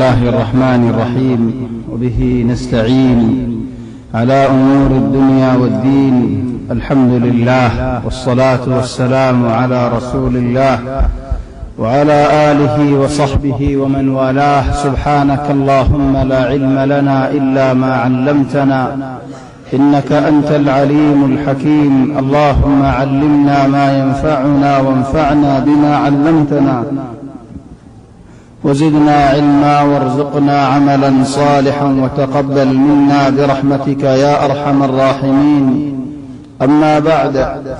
الله الرحمن الرحيم وبه نستعين على أمور الدنيا والدين. الحمد لله والصلاة والسلام على رسول الله وعلى آله وصحبه ومن والاه. سبحانك اللهم لا علم لنا إلا ما علمتنا إنك أنت العليم الحكيم. اللهم علمنا ما ينفعنا وانفعنا بما علمتنا وزدنا علما وارزقنا عملا صالحا وتقبل منا برحمتك يا أرحم الراحمين. أما بعد،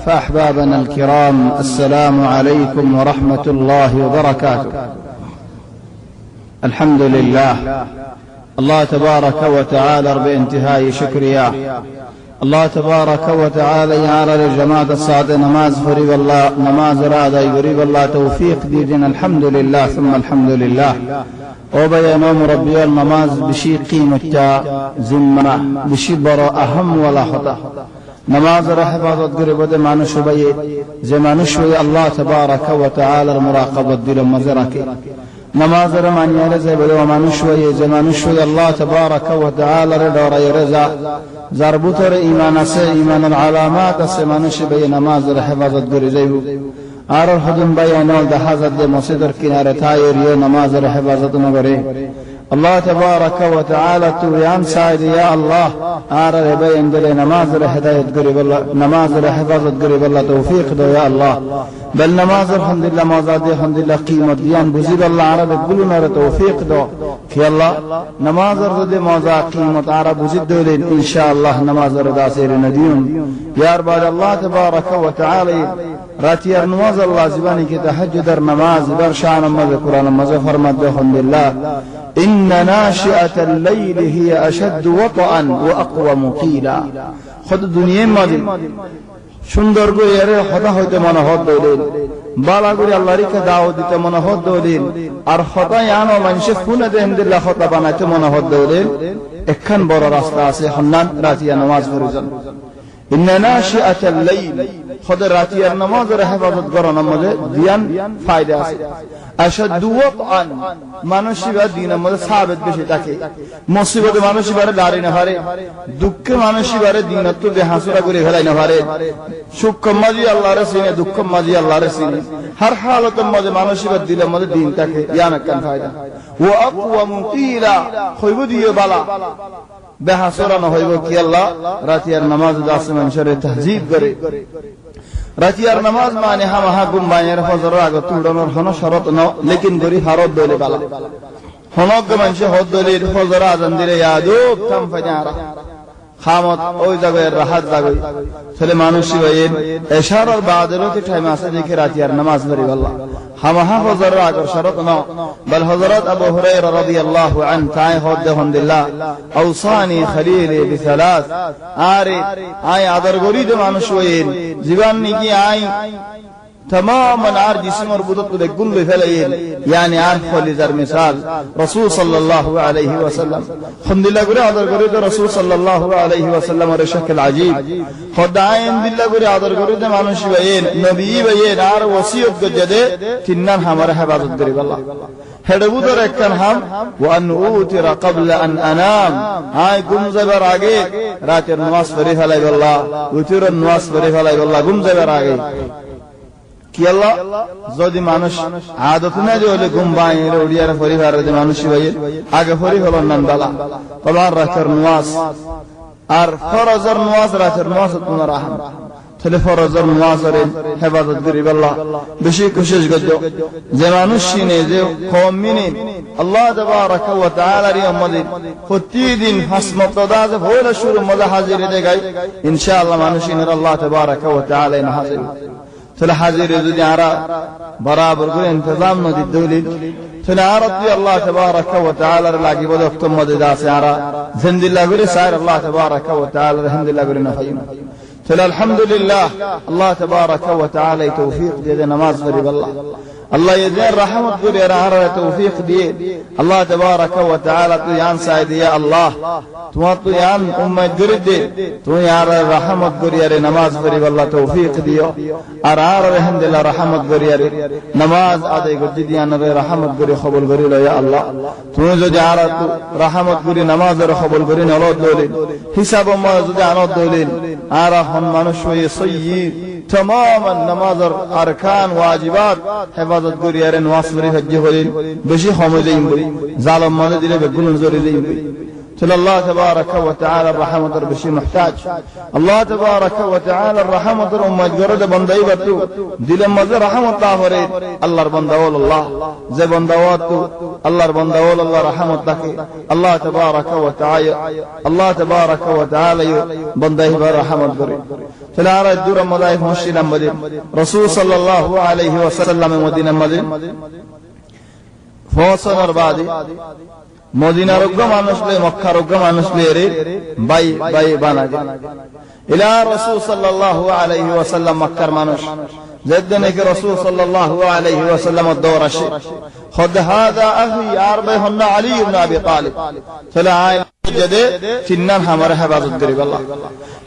فأحبابنا الكرام، السلام عليكم ورحمة الله وبركاته. الحمد لله، الله تبارك وتعالى بانتهاء شكريا. الله تبارك وتعالى يعلى الجماعة الصادق نماز فريب الله نماز رادا يريب الله توفيق ديدنا. الحمد لله ثم الحمد لله. وبيان ربي النماز بشي قيمة زمنا بشي براء أهم ولا خطأ. نماز حفاظت قربت مانوش بي زي مانوش بي الله تبارك وتعالى المراقبة دل مزرك نماز رمان يرزا بلو مانوش بي زي مانوش بي الله تبارك وتعالى ردور يرزا زربطر إيمان سي إيمان العلامات سي مانوش بي نماز حفاظت قرزيبو آرر حدن بيانول ده حضرت ده مصدر كنار تاير يو نماز حفاظت نبري. الله تبارك وتعالى تويان سعيد يا الله آرر بيان دل نماز هداية قريب الله نماز حفاظت قريب الله توفيق دو يا الله. بل نماز الحمد لله موزاد الحمد لله قيمة ديان بزيد الله عرب قلنا توفيق دو في الله. نماز رد موزاد قيمة عرب بزيد دولين إن شاء الله. نماز ردا سير نديون يا عباد الله تبارك وتعالى. راتيار نماز الله زباني كي تحجد نماز برشان نماز قرآن نماز فرمت الحمد لله. إن ناشئة الليل هي أشد وطئا وأقوم قيلا. خد الدنيا ماضي সুন্দর করে এর হতা হইতে মনে হত দৌলেন বালা করে আল্লাহর কা দাওয়াত দিতে মনে হত দৌলেন আর হতা ইয়ানো মানুষে ফুনে দেহদিল্লাহ হতা বানাইতে মনে হত দৌলেন। একখান বড় রাস্তা আছে হন্নান রাতিয়া নামাজ ফরজন। إن ناشئة الليل خد راتيا النماز حفاظت قرآن نماز ديان فائدة أشد وطئا মানুষই বা দিন মধ্যে সাবিত বেশি থাকে। মুসিবতে মানুষই বারে দাঁড়ি না পারে, দুঃখে মানুষই বারে দিনত বেহাসুরা করে ফেলাই না পারে। সুখ মাঝি আল্লাহর সিনে, দুঃখ মাঝি আল্লাহর সিনে। হর হালতের মধ্যে মানুষই বা দিলের মধ্যে দিন থাকে। ইয়ান কান ফায়দা ওয়া আকওয়ামু কিলা হইব দিয়ে বালা বেহাসুরা না হইব কি আল্লাহ রাতিয়ার নামাজ দাসে মানুষের তাহজিব করে। রাতিয়ার নামাজ মানে হামাহা গুম্বায়ের ফজর আগে তুড়ানোর হন শরত ন লেকিন গরি হারত দলে বালা হনক মানুষে হদ দলির ফজর আজান দিলে ইয়াদুব থাম ফাজারা খামত ওই জায়গায় রাহাত জাগে তাহলে মানুষই ভাইয়ের এশারার বাদেরও কি টাইম আছে দেখে রাতিয়ার নামাজ পড়ি আল্লাহ হামাহা ফজর আগে শরত ন বল হযরত আবু হুরায়রা রাদিয়াল্লাহু আন তাই হদ আলহামদুলিল্লাহ আওসানি খলিলি বিসালাস আরে আই আদর গরি দে মানুষ ভাইয়ের জীবন নিকি আই تماما عار جسم ربطت لكل فلين يعني عارف ولذر مثال رسول صلى الله عليه وسلم الحمد لله قرأ عذر قرأ رسول صلى الله عليه وسلم ورشكل عجيب خدعين بالله قرأ عذر قرأ معنوش بيين نبي بيين عار وصيب قجده تنان هماره حبادت قريب الله هدبود ركن هم وأن أوتر قبل أن أنام هاي قم زبر آگے رات النواس فريف عليه الله وتر النواس فريف عليه الله قم زبر آگے কি আল্লাহ যদি মানুষ আদত না যে হলে ঘুম বাইরে ওড়িয়ার পরিবার যে মানুষই ভাই আগে পরি হলো নাম বালা কবার রাতের নামাজ আর ফরজের নামাজ রাতের নামাজ তোমার রাহম তাহলে ফরজের নামাজের হেফাজত করি আল্লাহ বেশি কোশিশ করো যে মানুষ চিনে যে কওম মিনে আল্লাহ তাবারাক ওয়া তাআলার ইয়ামদি প্রতিদিন হাসমতদা যে ভোলা শুরু মজা হাজির দেগাই ইনশাআল্লাহ মানুষ ইনর আল্লাহ তাবারাক ওয়া তাআলা ইন হাজির তাহলে হাজির যদি আরা বরাবর করে ইন্তজাম নদী দলিল তাহলে আরতি আল্লাহ তাবারাক ওয়া তাআলার লাগি বলে ওক্তম মধ্যে আছে আরা জিন্দিল্লাহ করে সাইর আল্লাহ তাবারাক ওয়া তাআলার হামদুলিল্লাহ করে না ফাইনা তাহলে আলহামদুলিল্লাহ আল্লাহ তাবারাক ওয়া তাআলা তৌফিক দিয়ে নামাজ পড়ি আল্লাহ আল্লাহ এদের রহমত করে আর তৌফিক দিয়ে আল্লাহ তাবারাকা ওয়া তাআলা তুই আন সাই দিয়া আল্লাহ তোমার তুই আন উম্মত করে দে তুই আর রহমত করে আর নামাজ পড়ি আল্লাহ তৌফিক দিও আর আলহামদুলিল্লাহ রহমত করে আর নামাজ আদায় করতে দিয়া না রহমত করে কবুল করে লয় আল্লাহ তুমি যদি আর রহমত করে নামাজের কবুল করে নলদ দলিল হিসাব মা যদি আনত দলিল আর হন মানুষ হয়ে সয়্যিদ تمام النماذر أركان واجبات حفاظت قرية نواصل حج هولين بشي خمزين بي ظالم ما ندري بقولن زورين بي تل الله تبارك وتعالى الرحمة بشي محتاج الله تبارك وتعالى الرحمة أمة جرد بندي بتو دل مزه رحمة الله فريد الله بندول الله زي بندواتو الله بندول الله رحمة لك الله تبارك وتعالى بندي برحمة فريد تلارا الدور مضايف مشينا مدين رسول صلى الله عليه وسلم مدينة مدين فوصل أربادي مدينة رقم عنشلي مكة رقم عنشلي ريد باي بانادي إلى رسول صلى الله عليه وسلم مكة منش زدنك رسول صلى الله عليه وسلم الدور الشيء خذ هذا أخي أربعهن علي بن أبي طالب فلا جده تنان هم رحبات الدرب الله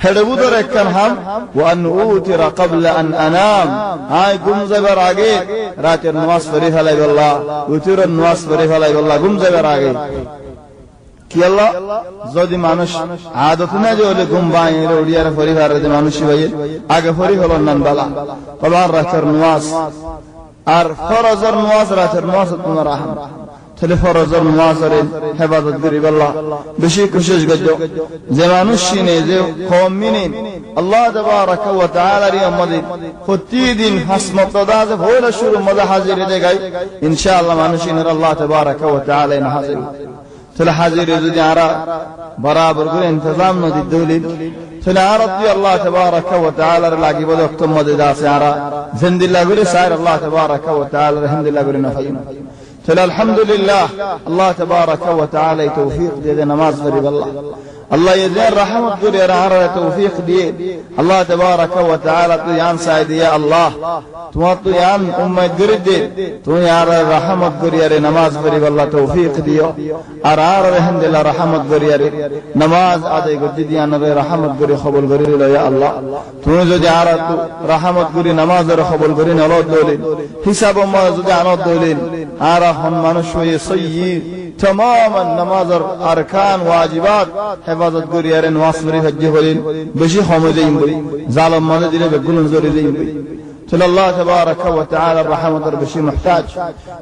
هدبو در اكن هم وأن أوتر قبل أن أنام هاي قم زبر آگه رات النواس فريف عليه الله أوتر النواس فريف عليه الله قم زبر آگه কি আল্লাহ যদি মানুষ আদত না যে ওলে ঘুম বাইরে ওড়িয়ার পরিবার যে মানুষ ভাইয়ের আগে পরি হলো নান বালা কবার রাতের নামাজ আর ফরজের নামাজ রাতের নামাজ তোমার রাহম তাহলে ফরজের নামাজের হেফাজত করি আল্লাহ বেশি কোশিশ করো যে মানুষ চিনে যে কওম মিনে আল্লাহ তাবারাকা ওয়া তাআলা রি আমাদের প্রতিদিন হাসমতদা যে ভোর শুরু মজা হাজির দেগাই ইনশাআল্লাহ মানুষ ইনর আল্লাহ তাবারাকা ওয়া তাআলা ইন হাজির তাহলে হাজির যদি আরা বরাবর করে ইন্তজাম নদী দলিল তাহলে আরতি আল্লাহ তাবারাকা ওয়া তাআলা লাগি বলে ওয়াক্ত মধ্যে আছে আরা জিন্দিল্লাহ করে সাইর আল্লাহ তাবারাকা ওয়া তাআলা আলহামদুলিল্লাহ করে নফাইন তাহলে আলহামদুলিল্লাহ আল্লাহ তাবারাকা ওয়া তাআলা তৌফিক দিয়ে নামাজ পড়ি আল্লাহ আল্লাহ এদের রহমত করে আর তৌফিক দিয়ে আল্লাহ তাবারাকা ওয়া তাআলা তুই আন সাই দিয়া আল্লাহ তোমার তুই আন উম্মত করে দে তুই আর রহমত করে আর নামাজ পড়ি আল্লাহ তৌফিক দিও আর আলহামদুলিল্লাহ রহমত করে আর নামাজ আদায় করতে দিয়া না রহমত করে কবুল করে লয় আল্লাহ তুমি যদি আর রহমত করে নামাজের কবুল করে নলদ দলিল হিসাব মা যদি আনত দলিল আর হন মানুষ হয়ে সয়্যিদ تمام النماذر أركان واجبات حفاظت قرية نواصل حج هولين بشي خمزين بي ظالم ما ندري بقولن زورين بي تل الله تبارك وتعالى الرحمة بشي محتاج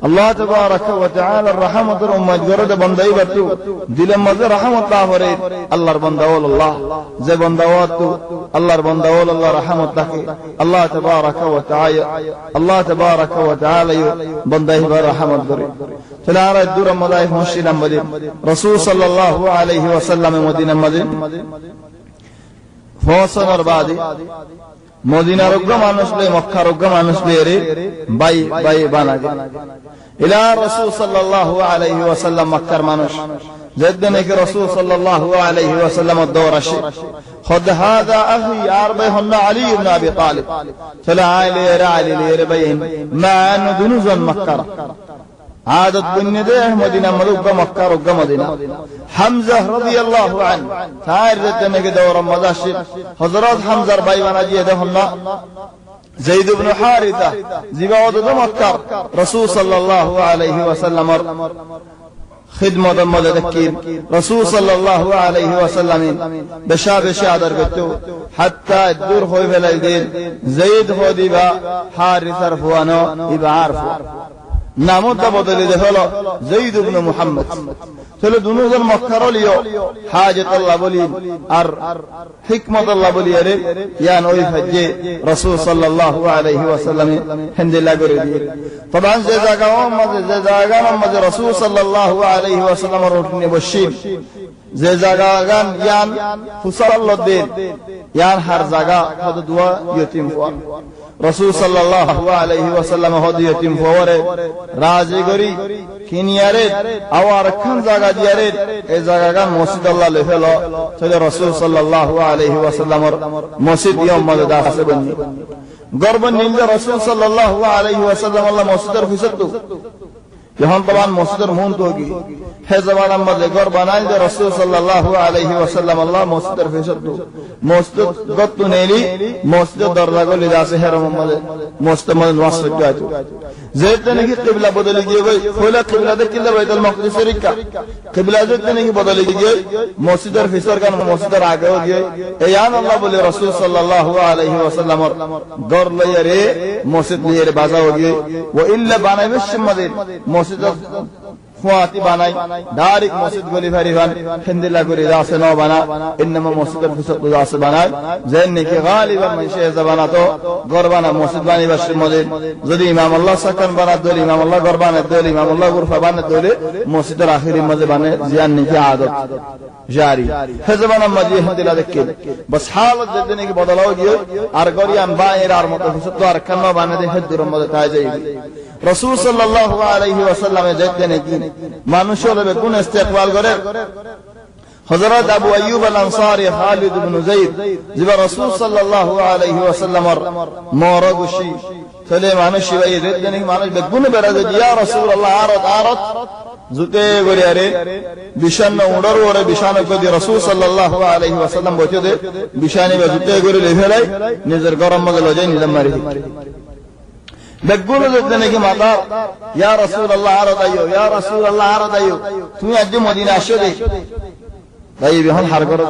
الله تبارك وتعالى الرحمة أمة جرد بندي بتو دل مزه رحمة الله فريد الله بندول الله زي بندواتو الله بندول الله رحمة لك الله تبارك وتعالى بندي برحمة فريد تلارا الدور مضايف مشينا مدين رسول صلى الله عليه وسلم مدينة مدين فوصل أربادي مدينة رقم عنشلي مكة رقم عنشلي ريد باي بانادي إلى رسول صلى الله عليه وسلم مكة منش زدنك رسول صلى الله عليه وسلم الدور الشيء خذ هذا أخي أربعهن علي بن أبي طالب فلا علي ليربين مع أنه دنوزا مكة عادت بالنداء مدينة ملوكة مكة رقم مدينة حمزة رضي الله عنه تعرضت أنك دور مداشر حضرات حمزة بايوانا جيدهن زيد بن حارثة زباوة مكة رسول صلى الله عليه وسلم خدمة مددكين رسول صلى الله عليه وسلم بشاب شادر بتو حتى الدور خوي فلايدين زيد هو ديبا حارث رفوانو إبا عارفو নামটা বদলে হলো যায়েদ ইবনে মুহাম্মদ তাহলে দুজন মক্কার লিও হাজত আল্লাহ বলি আর হিকমত আল্লাহ বলি আরে ইয়ান ওই হজ্জে রাসূল সাল্লাল্লাহু আলাইহি ওয়াসাল্লাম হামদুলিল্লাহ করে দিয়ে তখন যে জায়গা মধ্যে রাসূল সাল্লাল্লাহু আলাইহি ওয়াসাল্লাম রুটনে বসিন যে জায়গা গান ইয়ান ফুসাল্লাদ্দিন ইয়ান হার জায়গা হদ দোয়া ইয়তিম ফুয়ান رسول صلى الله عليه وسلم هديتم فوره راضي غري كينيارد او اركان زاغا ديارد اي زاغا مسجد الله لهلو تل رسول صلى الله عليه وسلم مسجد يوم مدد حسبني গর্ব নিলে রাসূল সাল্লাল্লাহু আলাইহি ওয়াসাল্লাম আল্লাহ মসজিদের ফিসত যখন তখন মসজিদের মন তো কি হে জবানার মধ্যে ঘর বানাই যে রাসূল সাল্লাল্লাহু আলাইহি ওয়াসাল্লাম আল্লাহ মসজিদের ফিসত মসজিদ গত নেলি মসজিদ দরজা গলি আছে হেরম মধ্যে মসজিদ মধ্যে নামাজ পড়তে আছে যেতে নাকি কিবলা বদলে গিয়ে গই ফলে কিবলা দেখতে বাইতুল মাকদিস এরিকা কিবলা যেতে নাকি বদলে গিয়ে মসজিদের ফিসর কান মসজিদের আগেও গিয়ে ইয়ান আল্লাহ বলে রাসূল সাল্লাল্লাহু আলাইহি ওয়াসাল্লামর ঘর লইয়া রে মসজিদ নিয়ে বাজাও গিয়ে ওয়া ইল্লা বানাইবে মসজিদ মসজিদ ফুয়াতি বানাই ডাইরেক্ট মসজিদ গলি ভারি ভান হিন্দিলা করে দাসে ন বানা ইনমা মসজিদের ফিসত দাসে বানায় যেন নাকি গালিবান মানশে জাবানা তো গরবানা মসজিদ বানি বাসের মধ্যে যদি ইমাম আল্লাহ সাকান বানা দল ইমাম আল্লাহ গরবানা দল ইমাম আল্লাহ গুরফা বানা দল মসজিদের আখিরি মধ্যে বানে জিয়ান নাকি আদত জারি হে জাবানা মধ্যে হিন্দিলা দেখে বস হালত যেতে নাকি বদলাও গিয়ে আর গরিয়ান বাইর আর মত ফিসত আর কান্না বানা দে হিদুর মধ্যে তাই যাই রাসূল সাল্লাল্লাহু আলাইহি ওয়াসাল্লাম যেতে নাকি মানুষ হলে কোন ইস্তেকবাল করে হযরত আবু আইয়ুব আল আনসারী খালিদ ইবনে যায়েদ যিনি রাসূল সাল্লাল্লাহু আলাইহি ওয়াসাল্লামের মরগুশি চলে মানুষ এই যেদিন মানুষ বেগুন বেরাজে ইয়া রাসূলুল্লাহ আরত জুতে গরে আরে বিশান উড়র ওরে বিশান কদি রাসূল সাল্লাল্লাহু আলাইহি ওয়াসাল্লাম বইতে দে বিশানি জুতে গরে লেফেলাই নিজের গরম মধ্যে লজাই নিলাম মারি বেগুন যেতে নাকি মাতা ইয়া রাসূলুল্লাহ ইয়া রাসূলুল্লাহ তুমি আজ মদিনা আসো দে ভাই বিহান হার করো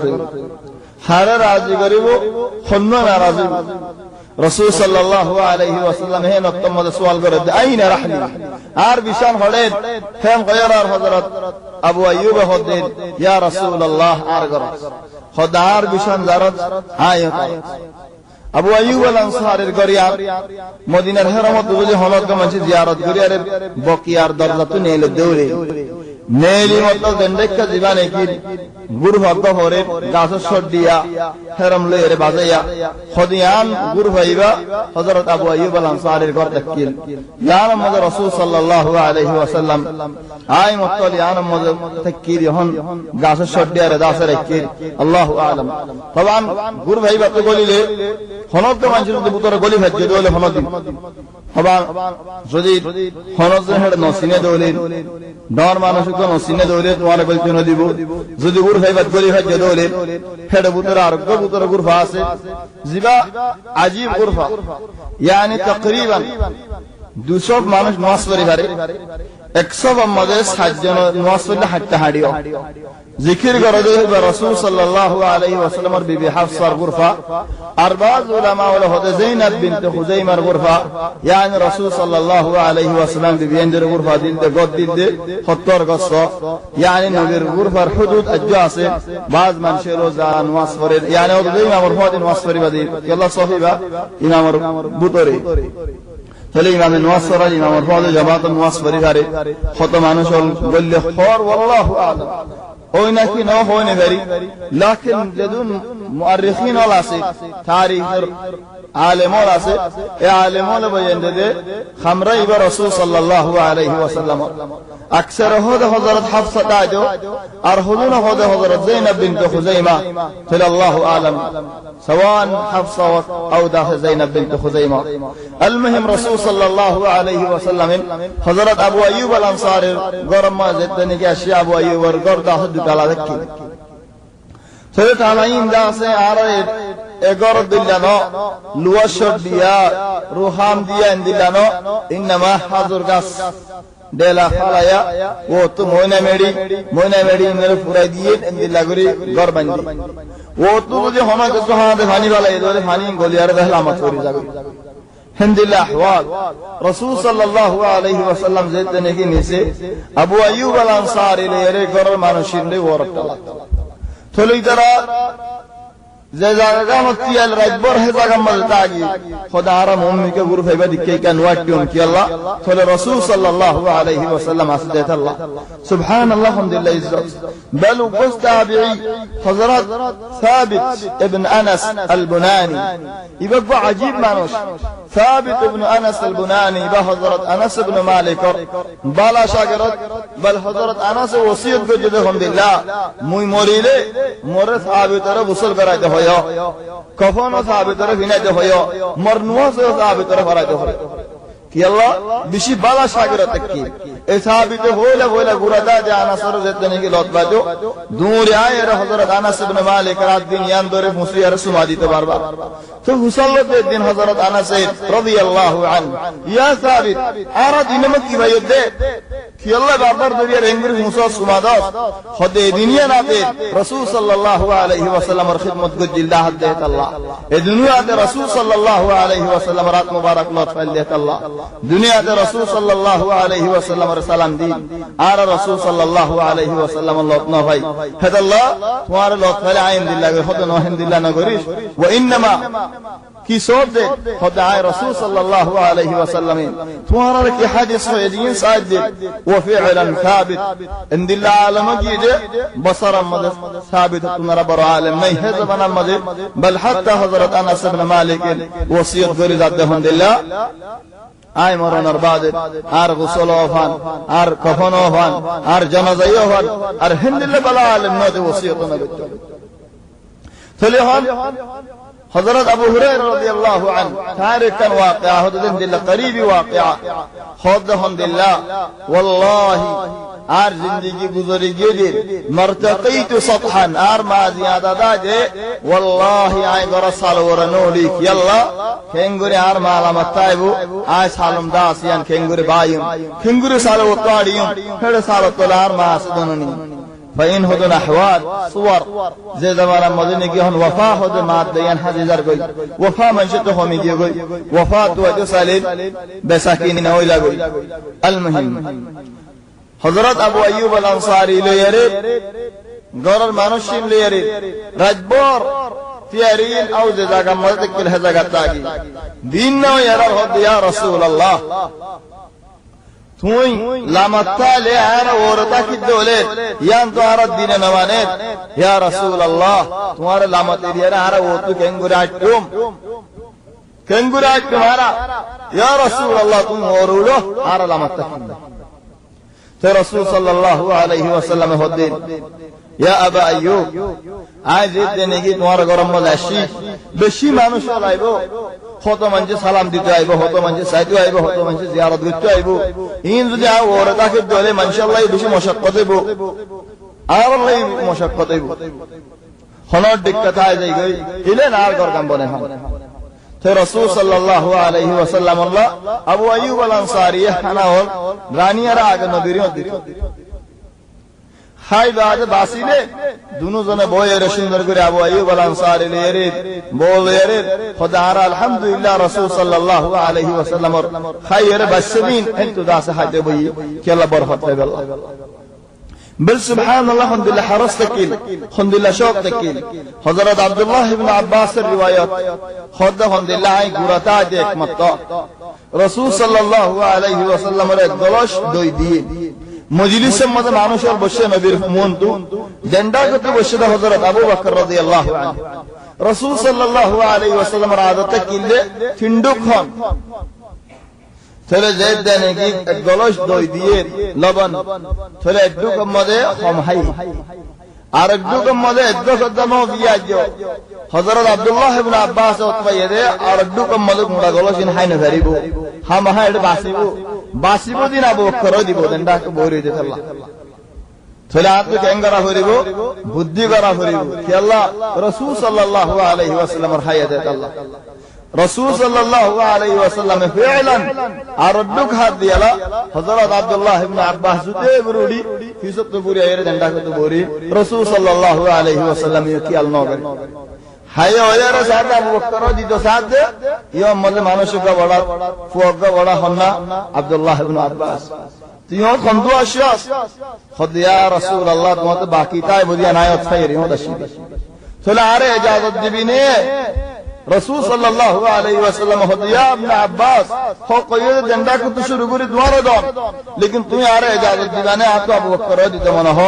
হারে রাজি করিব হন্ন নারাজি রাসূল সাল্লাল্লাহু আলাইহি ওয়াসাল্লাম হে নক্তম মধ্যে সওয়াল করে আইনা রাহলি আর বিশান হলে ফেম গয়রার হযরত আবু আইয়ুব হদে ইয়া রাসূলুল্লাহ আর গর খোদার বিশান জারত আয়াত আবু আইয়ুব আল আনসারীর গরিয়ার মদিনার হেরমত বুঝে হনত গমছে জিয়ারত গরিয়ার বকিয়ার দরজা তো নেলে দৌড়ে নেলি মত দন্ডেকা জীবনে কি গুরু ভক্ত হরে গাছ সডিয়া হেরম লইরে বাজাইয়া খদিয়ান গুরু ভাইবা হযরত আবু আইয়ুব আল আনসারীর ঘর তাকিল ইয়া মুহাম্মদ রাসূল সাল্লাল্লাহু আলাইহি ওয়াসাল্লাম আই মতলি আনম মদ তাকিল হন গাছ সডিয়া রে দাসে রাখিল আল্লাহু আলাম তবান গুরু ভাইবা তো বলিলে হনত মানুষের ভিতরে গলি ভাজ্য দলে হনত হবা যদি হনত হেড নসিনে দলে ডর মানুষকে নসিনে দলে তোমার বলতে ন দিব যদি গুর ভাইবাত গলি ভাজ্য দলে হেড ভিতরে আরোগ্য ভিতরে গুরফা আছে জিবা আজীব গুরফা yani তকরিবান 200 মানুষ নামাজ পড়ি পারে 100 মধ্যে 60 জন নামাজ পড়লে হাঁটতে হাঁড়িও জিকির করে রাসূল সাল্লাল্লাহু আলাইহি ওয়াসাল্লামের বিবি হাফসার গুরফা আর বাজ উলামা ওয়ালা হদে যায়েনাব বিনতে খুজাইমার গুরফা yani রাসূল সাল্লাল্লাহু আলাইহি ওয়াসাল্লাম বিবিদের গুরফা দিলতে গদ দিলতে 70 গছ yani নবীর গুরফার হুদুদ আজ্জা আছে বাজ মানুষের রোজা নামাজ পড়ে yani ওদের ইমামের ফাদি নামাজ পড়ি বাদি আল্লাহ সাহিবা ইমামের বুতরে তাহলে ইমামে নামাজ পড়া ইমামের ফাদি জামাত নামাজ পড়ি পারে কত মানুষ বললে খর আল্লাহু আলাম ওই নাকি না হয় না ভারি লাকিন যদুন মুআররিখিন ওয়ালা আছে তারিখের আলেম ওয়ালা আছে এই আলেম ওয়ালা বয়ান দে খামরা ইবা রাসূল সাল্লাল্লাহু আলাইহি ওয়াসাল্লাম আকসার হযরত হাফসা তাজো আর হুজুর হযরত যায়েনাব বিনতে খুজাইমা তাহলে আল্লাহু আলাম سواء حفصة أو ده زينب بنت خزيمة المهم رسول صلى الله عليه وسلم حضرت أبو أيوب الأنصاري قرم ما زدني كأشياء أبو أيوب ورقر ده حدك على ذكي سيد عليهم ده سيارة اقرب دلنا لوشر ديا روحام ديا اندلنا إنما حضر قص دلا خلايا वो तो मोइना मेरी मेरे पूरा दिए इंदिला गुरी घर बन दी वो तो मुझे होना कि तो हाँ देखने वाला ये तो देखने गोलियार दहला मत करी जागी हिंदिला अहवाल रसूल सल्लल्लाहु अलैहि वसल्लम ज़ेते ने की निसे अबू अय्यूब अल अंसारी ले रे घर मानुषिन ले वो रट्टा थोड़ी तरह ज़ेज़ागा मत्ती अल रजबर है ज़ागा मल्तागी खुदा आरा मुम्मी के गुरु फेबा दिक्के का नुआट्यों की अल्लाह थोड़े रसूल सल्लल्लाहु अलैहि वसल्लम आसदेत अल्लाह सुभान अल्लाह हम्दुलिल्लाह इज़्ज़त बल उबस ताबिई हज़रत साबित इब्न अनस अल-बुनानी इबक़ा अजीब मानुष साबित इब्न अनस अल-बुनानी इबा हज़रत अनस इब्न मालिक बाला शागिरत বল হযরত আনাস ওসিয়ত করে দেখুন দিল্লাহ মুই মরিলে মোরে সাহাবীতরে গোসল করাইতে হয় কফন সাহাবীতরে ভিনাইতে হয় মোর নুয়াস সাহাবীতরে করাইতে হয় কি আল্লাহ বেশি বালা সাগরতে কি এই সাহাবীতে হইলা হইলা গুরাদা যে আনাসর যেতে নাকি লতবাজো দূরে আয় এর হযরত আনাস ইবনে মালিক রাত দিন ইয়ান ধরে মুসিয়ার সুমা দিতে পারবা তো হুসাল্লাতে দিন হযরত আনাস রাদিয়াল্লাহু আনহু ইয়া সাহাবী আর দিনমে কি ভাই দে কি আল্লাহ বারবার দুনিয়ার এঙ্গুর মুসা সুমা দাও খদে দুনিয়া নাতে রাসূল সাল্লাল্লাহু আলাইহি ওয়াসাল্লামের খিদমত গো জিলদা হাত দে আল্লাহ এই দুনিয়াতে রাসূল সাল্লাল্লাহু আলাইহি ওয়াসাল্লাম রাত মুবারক লত ফাইল দে আল্লাহ দুনিয়াতে রাসূল সাল্লাল্লাহু আলাইহি ওয়াসাল্লামের সালাম দিন আর রাসূল সাল্লাল্লাহু আলাইহি ওয়াসাল্লাম লত না ভাই হে আল্লাহ তোমার লত ফাইল আইন দিল্লাহ খদে নহন দিল্লাহ না করিস ওয়া ইনমা কি সোদ দে খোদা আয় রাসূল সাল্লাল্লাহু আলাইহি ওয়াসাল্লাম তোমার কি হাদিস হয় দিন সাদ দে ওয়া ফি'লান সাবিত ইনদিল্লাহ আলম কি দে বসর মদ সাবিত তোমারা বড় আলেম নাই হে জবান মদ বল হাত্তা হযরত আনাস ইবনে মালিক ওসিয়ত করে যাতে হন্দিল্লাহ আয় মরণের বাদে আর গোসল ওফান আর কফন ওফান আর জানাজাই ওফান আর হিন্দিল্লাহ বলা আলেম নদে ওসিয়ত না করতে চলে হন हजरत अबू हुरैरा रदियल्लाहु अन्हु तारिक कन वाक़िया हदन दिल करीबी वाक़िया खुद हमदिल्लाह वल्लाहि आर जिंदगी गुजरी गेदी मरतक़ीतु सतहन आर मा जियादा दाजे वल्लाहि आय गर साल वरनोली कि अल्लाह खेंगुरे आर माला मताइबु आय सालम दासियान खेंगुरे बायम खेंगुरे साल वताडियम हेड साल तोलार मा सदननी فإن هدن أحوال صور زي زمان مدينة جهن وفاة هدن مات ديان حزيزر قوي وفاة منشته هميدي قوي وفاة توجه سالين بساكين نويلا قوي المهم حضرت أبو أيوب الأنصاري ليريد غرر مانوشين ليريد رجبور تيارين أو زي زاقا مدك كل هزاقا تاقي ديننا يرى الهد يا رسول الله তুই লামাত্তালে আর ওরতা কি দোলে ইয়ান তো আর দিন নওয়ানে ইয়া রাসূলুল্লাহ তোমার লামাত এরিয়া আর ও তো কেঙ্গুরা তোমারা ইয়া রাসূলুল্লাহ তুমি ওরুলো আর লামাত কি তো রাসূল সাল্লাল্লাহু আলাইহি ওয়াসাল্লাম হদিন ইয়া আবা আইয়ুব আজ দিনে কি তোমার গরম মলাশি বেশি মানুষ আইবো হতো মানুষ সালাম দিতে আইব হতো মানুষ সাইতে আইব হতো মানুষ জিয়ারত করতে আইব ইন যদি ওরে তাকে দলে মাশাআল্লাহ বেশি মশাক্কত হইব আর আল্লাহ মশাক্কত হইব হনর দিক্কত আই যাই গই ইলে নার কর কাম বনে হন তো রাসূল সাল্লাল্লাহু আলাইহি ওয়াসাল্লাম আল্লাহ আবু আইয়ুব আল আনসারী হানাওল রানিয়ারা আগে নবীর দিত হাই বাদ বাসিলে দুনো জনে বয়ের সুন্দর করে আবু আইয়ুব আল আনসারী লেরে বলেরে খোদা আর আলহামদুলিল্লাহ রাসূল সাল্লাল্লাহু আলাইহি ওয়াসাল্লামর খায়রে বাসবিন এন্ত দাস হাতে বই কি আল্লাহ বরকত দেবে বল সুবহানাল্লাহ আলহামদুলিল্লাহ হারাস তাকিল আলহামদুলিল্লাহ শওক তাকিল হযরত আব্দুল্লাহ ইবনে আব্বাস এর রিওয়ায়াত খোদা আলহামদুলিল্লাহ আই গুরাতা যে একমত রাসূল সাল্লাল্লাহু আলাইহি ওয়াসাল্লামের দলশ দই দিয়ে মজলিসের মধ্যে মানুষের বসে নবীর মনতু জেন্ডা করতে বসে হযরত আবু বকর রাদিয়াল্লাহু আনহু রাসূল সাল্লাল্লাহু আলাইহি ওয়াসাল্লামের আদতে কিলে ফিন্ডুক হন চলে যায় দেনে কি এক গলস দই দিয়ে লবণ চলে একটু মধ্যে হমহাই আর একটু মধ্যে একটু কদমো পিয়াজ হযরত আব্দুল্লাহ ইবনে আব্বাস ওতবাইয়ে আর একটু মধ্যে মুড়া গলসিন হাইনে ধরিব হামহা এটা বাসিব দিন আবু বকর দিব দেনডা বইরে দিতে আল্লাহ চলে আত্ম কেঙ্গারা হরিব বুদ্ধি করা হরিব কি আল্লাহ রাসূল সাল্লাল্লাহু আলাইহি ওয়াসাল্লামের হায়াতে আল্লাহ রাসূল সাল্লাল্লাহু আলাইহি ওয়াসাল্লামে ফি'লান আর দুক হাত দিয়ালা হযরত আব্দুল্লাহ ইবনে আব্বাস জুতে বুড়ি হিসব তো পুরি এর দেনডা কত বরি রাসূল সাল্লাল্লাহু আলাইহি ওয়াসাল্লাম কি আল্লাহ করে হায় ওয়ার সাথে আবু বকর দিতো সাথে ইয়া মলে মানুষকে বড় ফুয়াগা বড় হন্না আব্দুল্লাহ ইবনে আব্বাস তুইও কন্দু আশাস খদিয়া রাসূলুল্লাহ তোমাতে বাকি তাই বুঝিয়া নায়ত ফাইরি হদাসি চলে আরে ইজাজত দিবি নে রাসূল সাল্লাল্লাহু আলাইহি ওয়াসাল্লাম খদিয়া ইবনে আব্বাস হকয়ে জেন্ডা কত শুরু করে দুয়ারে দাও লেকিন তুই আরে ইজাজত দিবানে আতো আবু বকর দিতো মনে হ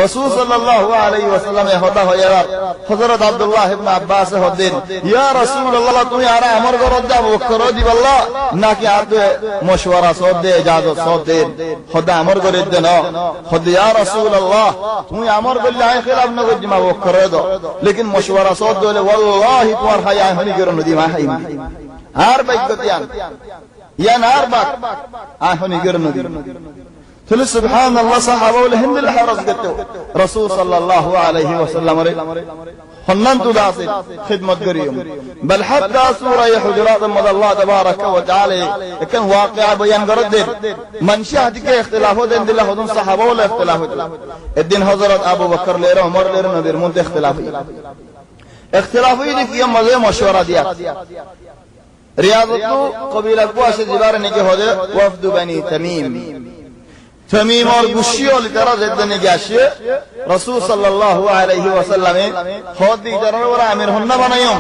রাসূল সাল্লাল্লাহু আলাইহি ওয়াসাল্লাম হদা হয়ার হযরত আব্দুল্লাহ ইবনে আব্বাস হদেন ইয়া রাসূলুল্লাহ তুমি আর আমার ঘর যাব করো দিবাল্লাহ নাকি আর মশওয়ারা সদ দে ইজাজত সদ দে হদা আমার ঘরে দেন হদ ইয়া রাসূলুল্লাহ তুমি আমার বললে আই খিলাফ না করি মা করে দাও লেকিন মশওয়ারা সদ দলে ওয়াল্লাহি তোমার হাই আই হনি করো নদী মা হাই আর বাইকতিয়ান ইয়া নার বাক আই হনি করো নদী তাহলে সুবহানাল্লাহ সাহাবা বলে হিন্দিল হারাজ গতো রাসূল সাল্লাল্লাহু আলাইহি ওয়াসাল্লাম রে হন্নান তো দাসে খিদমত করিও বল হাত্তা সূরা হুজুরাত মদ আল্লাহ তাবারাক ওয়া তাআলা একন ওয়াকিয়া বয়ান করে দে মানশা দিকে ইখতিলাফ দেন দিল হুদুন সাহাবা বলে ইখতিলাফ হইল একদিন হযরত আবু বকর লের ওমর লের নবীর মধ্যে ইখতিলাফ হইল কি মজে مشورہ দিয়া রিয়াদত কবিলা কুয়াশে জিবারে নিকে হদে ওয়াফদ বনি তামিম तमीम और गुशी वाली तरह जितने की आशिए रसूल सल्लल्लाहु अलैहि वसल्लम खुद इधर और आमिर होना बनायो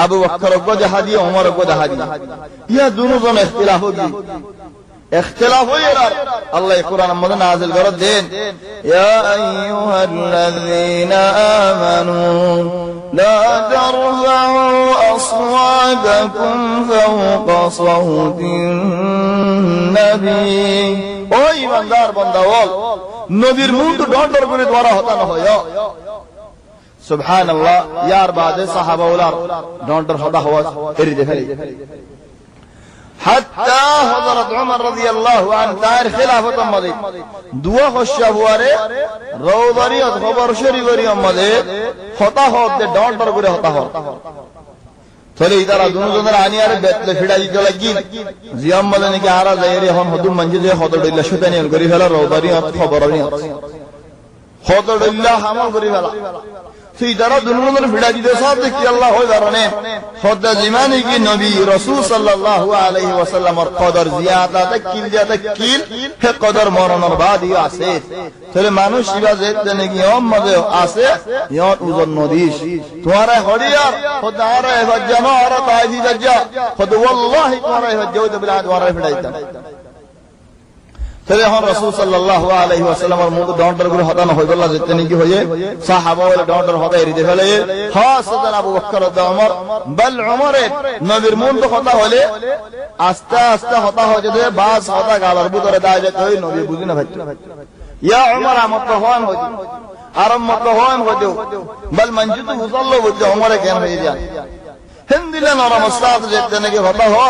अबू बकर को जहादी उमर को जहादी यह दोनों जन इख्तिलाफ होगी इख्तिलाफ हो यार अल्लाह कुरान में नाज़िल कर देन या अय्युहल्लज़ीना आमनू لا ترفعوا أصواتكم فوق صوت النبي ओ ईमानदार बंदावल नबीर मुंह तो डॉक्टर को द्वारा होता न हो यो सुभान अल्लाह यार बादे सहाबा उलार डॉक्टर होता हुआ तेरी देखे हत्ता हज़रत उमर रज़ियल्लाहु अन्हु तार खिलाफत मदे दुआ खुशा हुआ रे रोवरी और खबर शरीवरी मदे होता हो दे डॉक्टर को होता हो थोड़े इधर दोनों दोनों आने यार बेतले फिराई जो लगी जियाम मदने के आरा ज़ाहिर हम हदुम मंजिल है खुद डिल्ला शुद्ध नहीं गरीब है रोवरी और खबर नहीं खुद डिल्ला हम गरीब है तो इधर दोनों दोनों फिराई जो साथ देखिए अल्लाह हो इधर ने खुद ज़माने की नबी रसूल सल्लल्लाहु अलैहि वसल्लम और कदर ज़ियादा तक कील है कदर मरण और बाद ही आसे तेरे मानुष शिवा ज़ेद देने की यौम मज़े आसे यौम उज़न नदीश तुम्हारा हरियार खुद आ रहे हो जमा आ रहा ताइजी जज्जा खुद वल्लाही तुम्हारा हो जो तो बिलाद तुम्हारा फिराई था तेरे हम रसूल सल्लल्लाहु अलैहि वसल्लम और मुंह डॉक्टर को होता न हो गल्ला जितने की होये साहबा वाले डॉक्टर होता है रिदे फले खास सदर अबू बकर और उमर बल उमर नबीर मुंह तो होता होले आस्ता आस्ता होता हो जदे बास होता गालर बुदर दाजे कोई नबी बुझी ना भाई या उमर मत होन हो आराम मत होन हो दो बल मंजित मुसल्लो बुझ उमर के हो जा हिंदिला नौरा मुस्ताद जितने के होता हो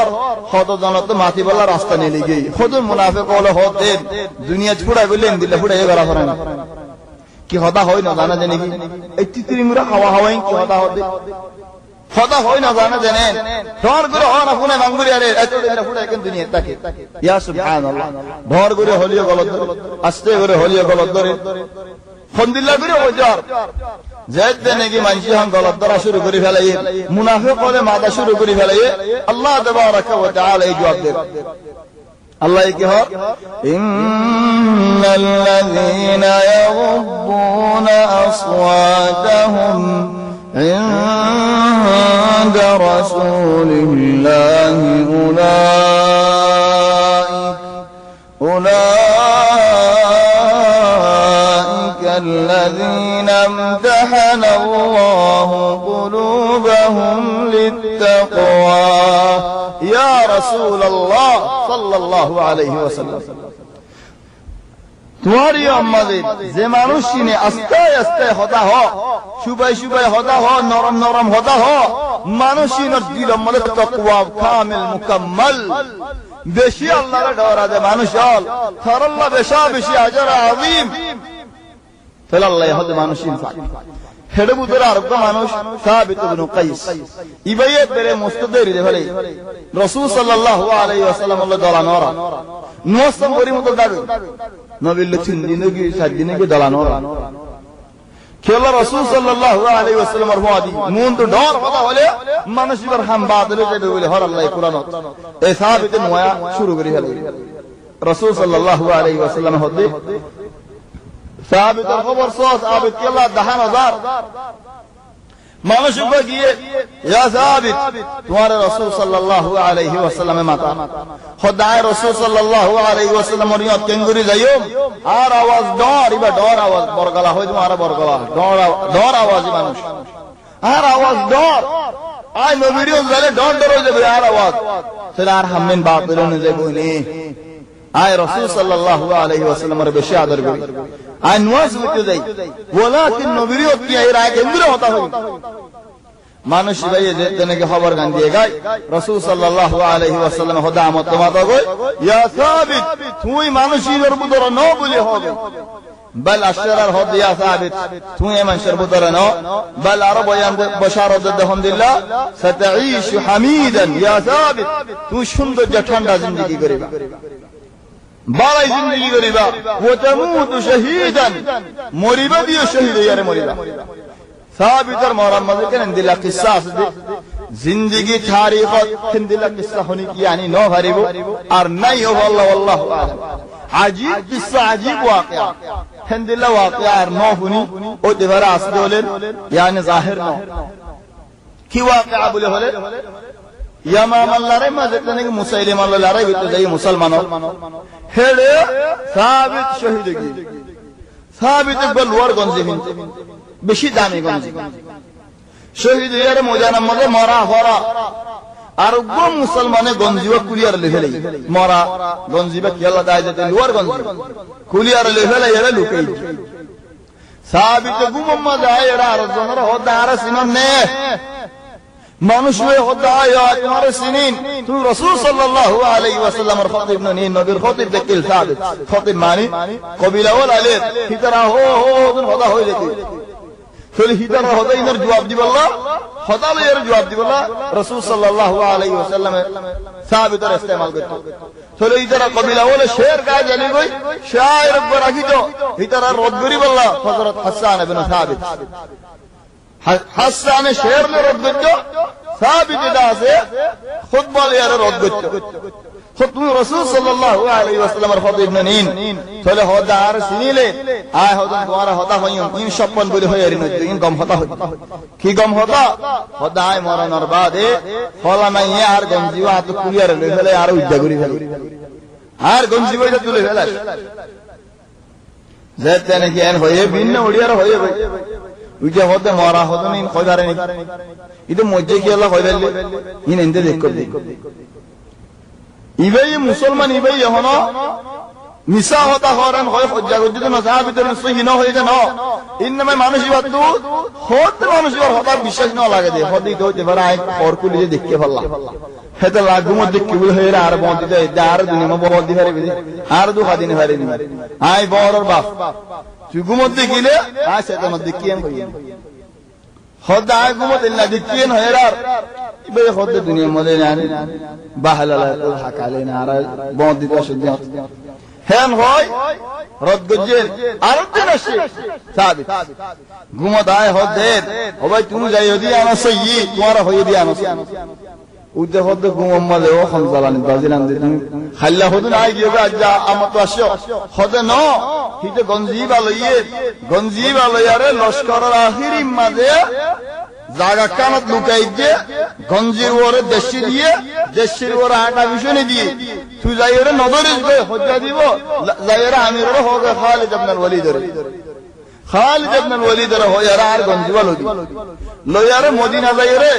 खुद जनत माथी वाला रास्ता नहीं ली गई खुद मुनाफिक वाले होते दुनिया छुड़ा बिले हिंदिला छुड़ा ये करा फरन कि होता हो ना जाना देने की इतनी तिरिंगरा हवा हवाई की होता हो ना जाना देने ढोर गुरु हो ना पुने मंगुरी अरे ऐसे दिन छुड़ा एक दुनिया तक या सुभान अल्लाह ढोर गुरु होलियो गलत अस्ते गुरु होलियो गलत दरे खंदिल्ला गुरु हो जार ज़ैद देने की मंशी हम गलत दरा शुरू करी फैलाइए मुनाफिक वाले मादा शुरू करी फैलाइए अल्लाह तबारक व तआला जवाब दे अल्लाह की हो इन्नल्लज़ीना यग़ुद्दूना अस्वातहुम इंद रसूलिल्लाहि उलाइका الذين امتحن الله قلوبهم للتقوى يا رسول الله صلى الله عليه وسلم तुम्हारी अम्मादे जे मानुषी ने आस्ते आस्ते होता हो सुबह सुबह होता हो नरम नरम होता हो मानुषी ने दिल मल तकवा कामिल मुकम्मल बेशी अल्लाह रे डरा दे मानुष आल थरल्ला बेशा बेशी अजर अजीम فلا الله يهد مانوشين فاق هدبو ترى عرب مانوش ثابت بن قيس يبيت بره مستدير ده فلي رسول صلى الله عليه وسلم الله دلا نورا نوسم بري متدادو نبي الله تندينگي سجينگي دلا نورا كلا رسول صلى الله عليه وسلم مرفوعدي مون تو دور پتا ہولے مانوش پر ہم بات لے دے بولے ہر اللہ قرآن اے ثابت نویا شروع کری ہے رسول صلى الله عليه وسلم ہوتے ثابت الخبر صوت ثابت كلا دهان هزار মানুষ গিয়ে ইয়া সাবিত তোমার রাসূল সাল্লাল্লাহু আলাইহি ওয়াসাল্লামের মাতা খোদায় রাসূল সাল্লাল্লাহু আলাইহি ওয়াসাল্লামের নিয়ত কেঙ্গুরি যাইও আর আওয়াজ ডর আওয়াজ বরগলা হই তোমার বরগলা ডর আওয়াজ মানুষ আর আওয়াজ ডর আই নবীর জালে ডর হয়ে যাবে আর আওয়াজ তাহলে আর হামমেন বাপ বেরোনে যাবো নি আয় রাসূল সাল্লাল্লাহু আলাইহি ওয়াসাল্লামের বেশি আদর করি আই নওয়াজ হইতে যাই ওয়ালাকিন নবীর কি এর আগে কেঙ্গুরি হতা হই মানুষ ভাই যে তেনেকে খবর গান দিয়ে গায় রাসূল সাল্লাল্লাহু আলাইহি ওয়াসাল্লাম খোদা আমত তোমাতা কই ইয়া সাবিত তুই মানুষের বুদর ন বলি হবে بل اشرار হদ ইয়া সাবিত তুই মানুষের বুদর ন بل আরব বয়ান বশারত الحمد لله ستعيش حميدا يا ثابت তুই সুন্দর যে ঠান্ডা জিন্দেগি করিবা বালাই জিন্দেগি করিবা وتموت شهيدا মরিবা দিও শহীদ ইয়ারে মরিবা ثابت محمد كان دلا قصاص जिंदगी तारीखत हिंदिला किस्सा होने की यानी नो भरीबो और नहीं हो والله आलम अजीब किस्सा अजीब वाकया हिंदिला वाकया और नो होनी ओ दिवारा असदोलेन यानी जाहिर नो की वाकया बोले होले यमाम अल्लाह रे मजतने के मुसैलिम अल्लाह रे बितो जाई मुसलमानो हेडे साबित शहीद की साबित बलवर गंजिमिन বেশি দামি গঞ্জি শহীদ ইয়ার মজানার মধ্যে মরা হরা আর গো মুসলমানে গঞ্জিবা কুলিয়ার লেভেলে মরা গঞ্জিবা কি আল্লাহ দায় যেতে লোয়ার গঞ্জি কুলিয়ার লেভেলে এরা লুকাই সাবিত গুমম্মা যায় এরা আর জনের হদার সিনন নে মানুষ হয়ে হদায় তোমার সিনিন তুই রাসূল সাল্লাল্লাহু আলাইহি ওয়াসাল্লামের খতিব ননি নবীর খতিব দেখিল সাবিত খতিব মানে কবিলা ওয়াল আলে হিতরা হো হদা হয়ে যেতে ফলে হিতার হদা ইনার জবাব দিবাল্লাহ হদালে এর জবাব দিবাল্লাহ রাসূল সাল্লাল্লাহু আলাইহি ওয়াসাল্লাম সাবিতের ইস্তেমাল করত ফলে ইতারা কবিলা বলে শের গায় জানি কই শায়ের উপর রাখিত হিতারা রদ করিবাল্লাহ হযরত হাসান ইবনে সাবিত হাসান শের লে রদ করত সাবিত দাসে খুতবা লে এর রদ করত খুতবা রাসূল সাল্লাল্লাহু আলাইহি ওয়াসাল্লামের খতিব নিন ফলে হদার সিনিলে আয় হদন তোমারা হতা হইম ইন সপন বলি হই আরি নই ইন গম হতা হই কি গম হতা হদায় মরণর বাদে হলা নাই আর গঞ্জিবা তো কুলিয়ার লই ফেলে আর উজ্জা করি ফেলে আর গঞ্জিবা এটা তুলে ফেলে যেতে নাকি এন হয়ে ভিন্ন ওড়িয়ার হয়ে ভাই উজ্জা হতে মরা হদন ইন কইবারে নি ইদে মজ্জে কি আল্লাহ কইবেলে ইন এন্তে দেখো ইবাই মুসলমান ইবাই হনো মিসা হতা হরান হয় হজ্জা গজ্জিত না সাহাবীদের সহি না হয়ে না ইনমে মানুষই বাদু হত মানুষের হতা বিশ্বাস না লাগে দে হদি তো হতে পারে আই পরকুলি যে দেখতে পারলা হেতে লাগু মধ্যে কিবুল হয়ে আর বন্দি যায় আর দুনিয়া মে বন্দি পারে আর দু খাদিন পারে নি আই বড়র বাপ তুই গুমতে গিলে আই সেটা মধ্যে কিয়েন হই হদা আই গুমতে না দিকিয়েন হয়ে আর বে হতে দুনিয়া মধ্যে না বাহালালা হাকালে না আর বন্দি তো শুদ্ধ হেন হয় রদ গজ্জের আর দিন আসে সাবিত ঘুমত আয় হদের ও ভাই তুমি যাই যদি আমার সহি তোমার হয়ে দি আমার উদে হদ ঘুমম্মালে ও খনজালানি বাজিলান দি তুমি খাল্লা হদন আই গিয়ে আজ্জা আমার তো আসো হদে ন হিতে গঞ্জিবা লইয়ারে লস্করের আখির মাঝে জায়গা কানত লুকাই দিয়ে গঞ্জির ওরে দেশি দিয়ে দেশের ওরে আটা ভীষণে দিয়ে তুই যাই ওরে নজরিস গে হজ্জা দিব যাই ওরে আমির ওরে হোক খালিদ ইবনে ওয়ালিদ খালিদ ইবনে ওয়ালিদ হইয়ারা আর গঞ্জিবা লইয়ারে মদিনা যাই ওরে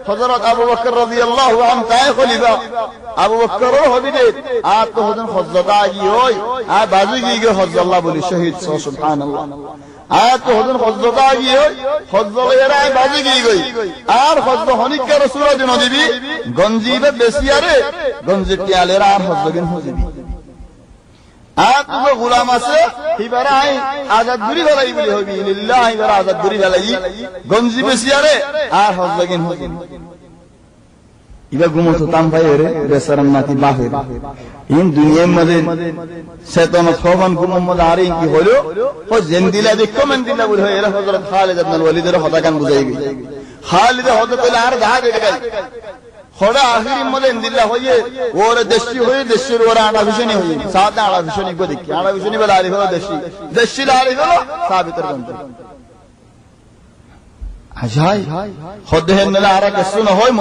হযরত আবু বকর রাদিয়াল্লাহু আনহু তাই খলিফা আবু বকর হবিদে আর তো হদন হজ্জতা গি হই আর বাজু গি হজ্জাল্লাহ বলি শহীদ সুবহানাল্লাহ আয়াত তো হদন হজ্জতা গি হই হজ্জলে এরা বাজু গি গই আর হজ্জ হনিকা রাসূল দিন দিবি গঞ্জিবে বেসিয়ারে গঞ্জি টিয়ালেরা আর হজ্জগিন হজিবি আর তুমি গোলাম আছে হিবারা আই আজাদ গুরি গলাই বলি হবি লিল্লাহ হিবারা আজাদ গুরি গলাই গঞ্জি বেসিয়ারে আর হজ্জগিন হজিবি ইবা গুমত তাম ভাই রে বেসরম নাতি বাহির ইন দুনিয়ার মধ্যে শয়তান খোবান গুমত আরে কি হলো ও জিন্দিলা দেখো মন্দিলা বলি হয় এরা হযরত খালিদ ইবনে ওয়ালিদের হদাকান বুঝাই গই খালিদ হদ কইলা আর দা দে গাই খোড়া আখিরি মধ্যে ইন্দিল্লা হইয়ে ওরে দেশি হয়ে দেশের ওরা আড়া ভিশনি হই সাদা আড়া ভিশনি গো দেখি আড়া ভিশনি বলে আরি হলো দেশি লারি হলো সাবিতের গঞ্জ হাজাই হদেহেন না আর কিছু না হয়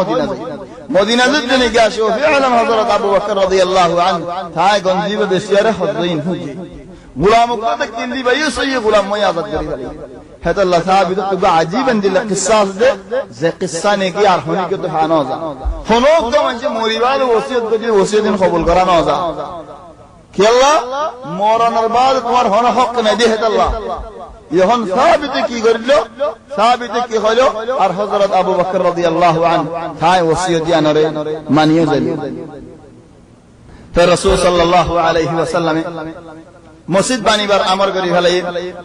মদিনা যেতে গিয়ে ও ফিআলান হযরত আবু বকর রাদিয়াল্লাহু আনহু তাই গঞ্জিবে বেশিয়ারে হদাইন হুজি গোলাম কত কিন্দি ভাই সই গোলাম মই আজাদ করি বলি هذا الله ثابت تو عجيب ان دل قصص ده زي قصه نے کی আর হনি কে তো হানো যা হনো তো মানে মরিবাল ওসিয়ত করে ওসিয়তিন কবুল করা না যা কি আল্লাহ মরণের বাদ তোমার হন হক না দে হে আল্লাহ এখন ثابت কি করল ثابت কি হলো আর হযরত আবু বকর রাদিয়াল্লাহু আনহু তাই ওসিয়ত জানরে মানিয়ে যাবে তো রাসূল সাল্লাল্লাহু আলাইহি ওয়াসাল্লাম মসজিদ বানিবার আমর করি ফেলাই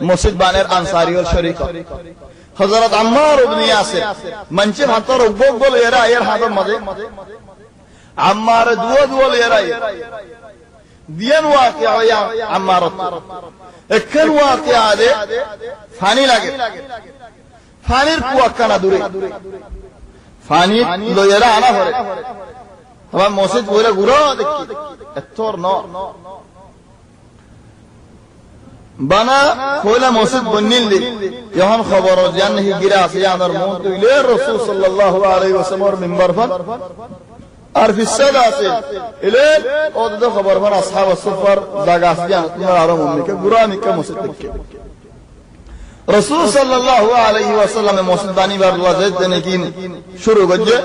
মসজিদ বানের আনসারী ও শরীক হযরত আম্মার ইবনে ইয়াসির মঞ্চে হাতর বল এরা এর হাতর মাঝে আম্মার দুয়া এরা দিয়ান ওয়াকিয়া আম্মার একখান ওয়াকিয়া দে ফানি লাগে ফানির কুয়াকানা দূরে ফানি লয়েরা আনা হরে আমার মসজিদ বইরা ঘুরো দেখি এতর ন বানা কইলা মসজিদ বনিলি যখন খবর জান হি গিরা আছে আমার মুখ তুইলে রাসূল সাল্লাল্লাহু আলাইহি ওয়াসাল্লামের মিম্বার ফর আর ফিসাদা আছে ইলে ওদ খবর ফর আসহাব সুফর জায়গা আছে জান তোমার আর মুমিকে গুরামি কে মসজিদ দেখে রাসূল সাল্লাল্লাহু আলাইহি ওয়াসাল্লামের মসজিদ বানিবার ওয়াজত নাকি শুরু করছে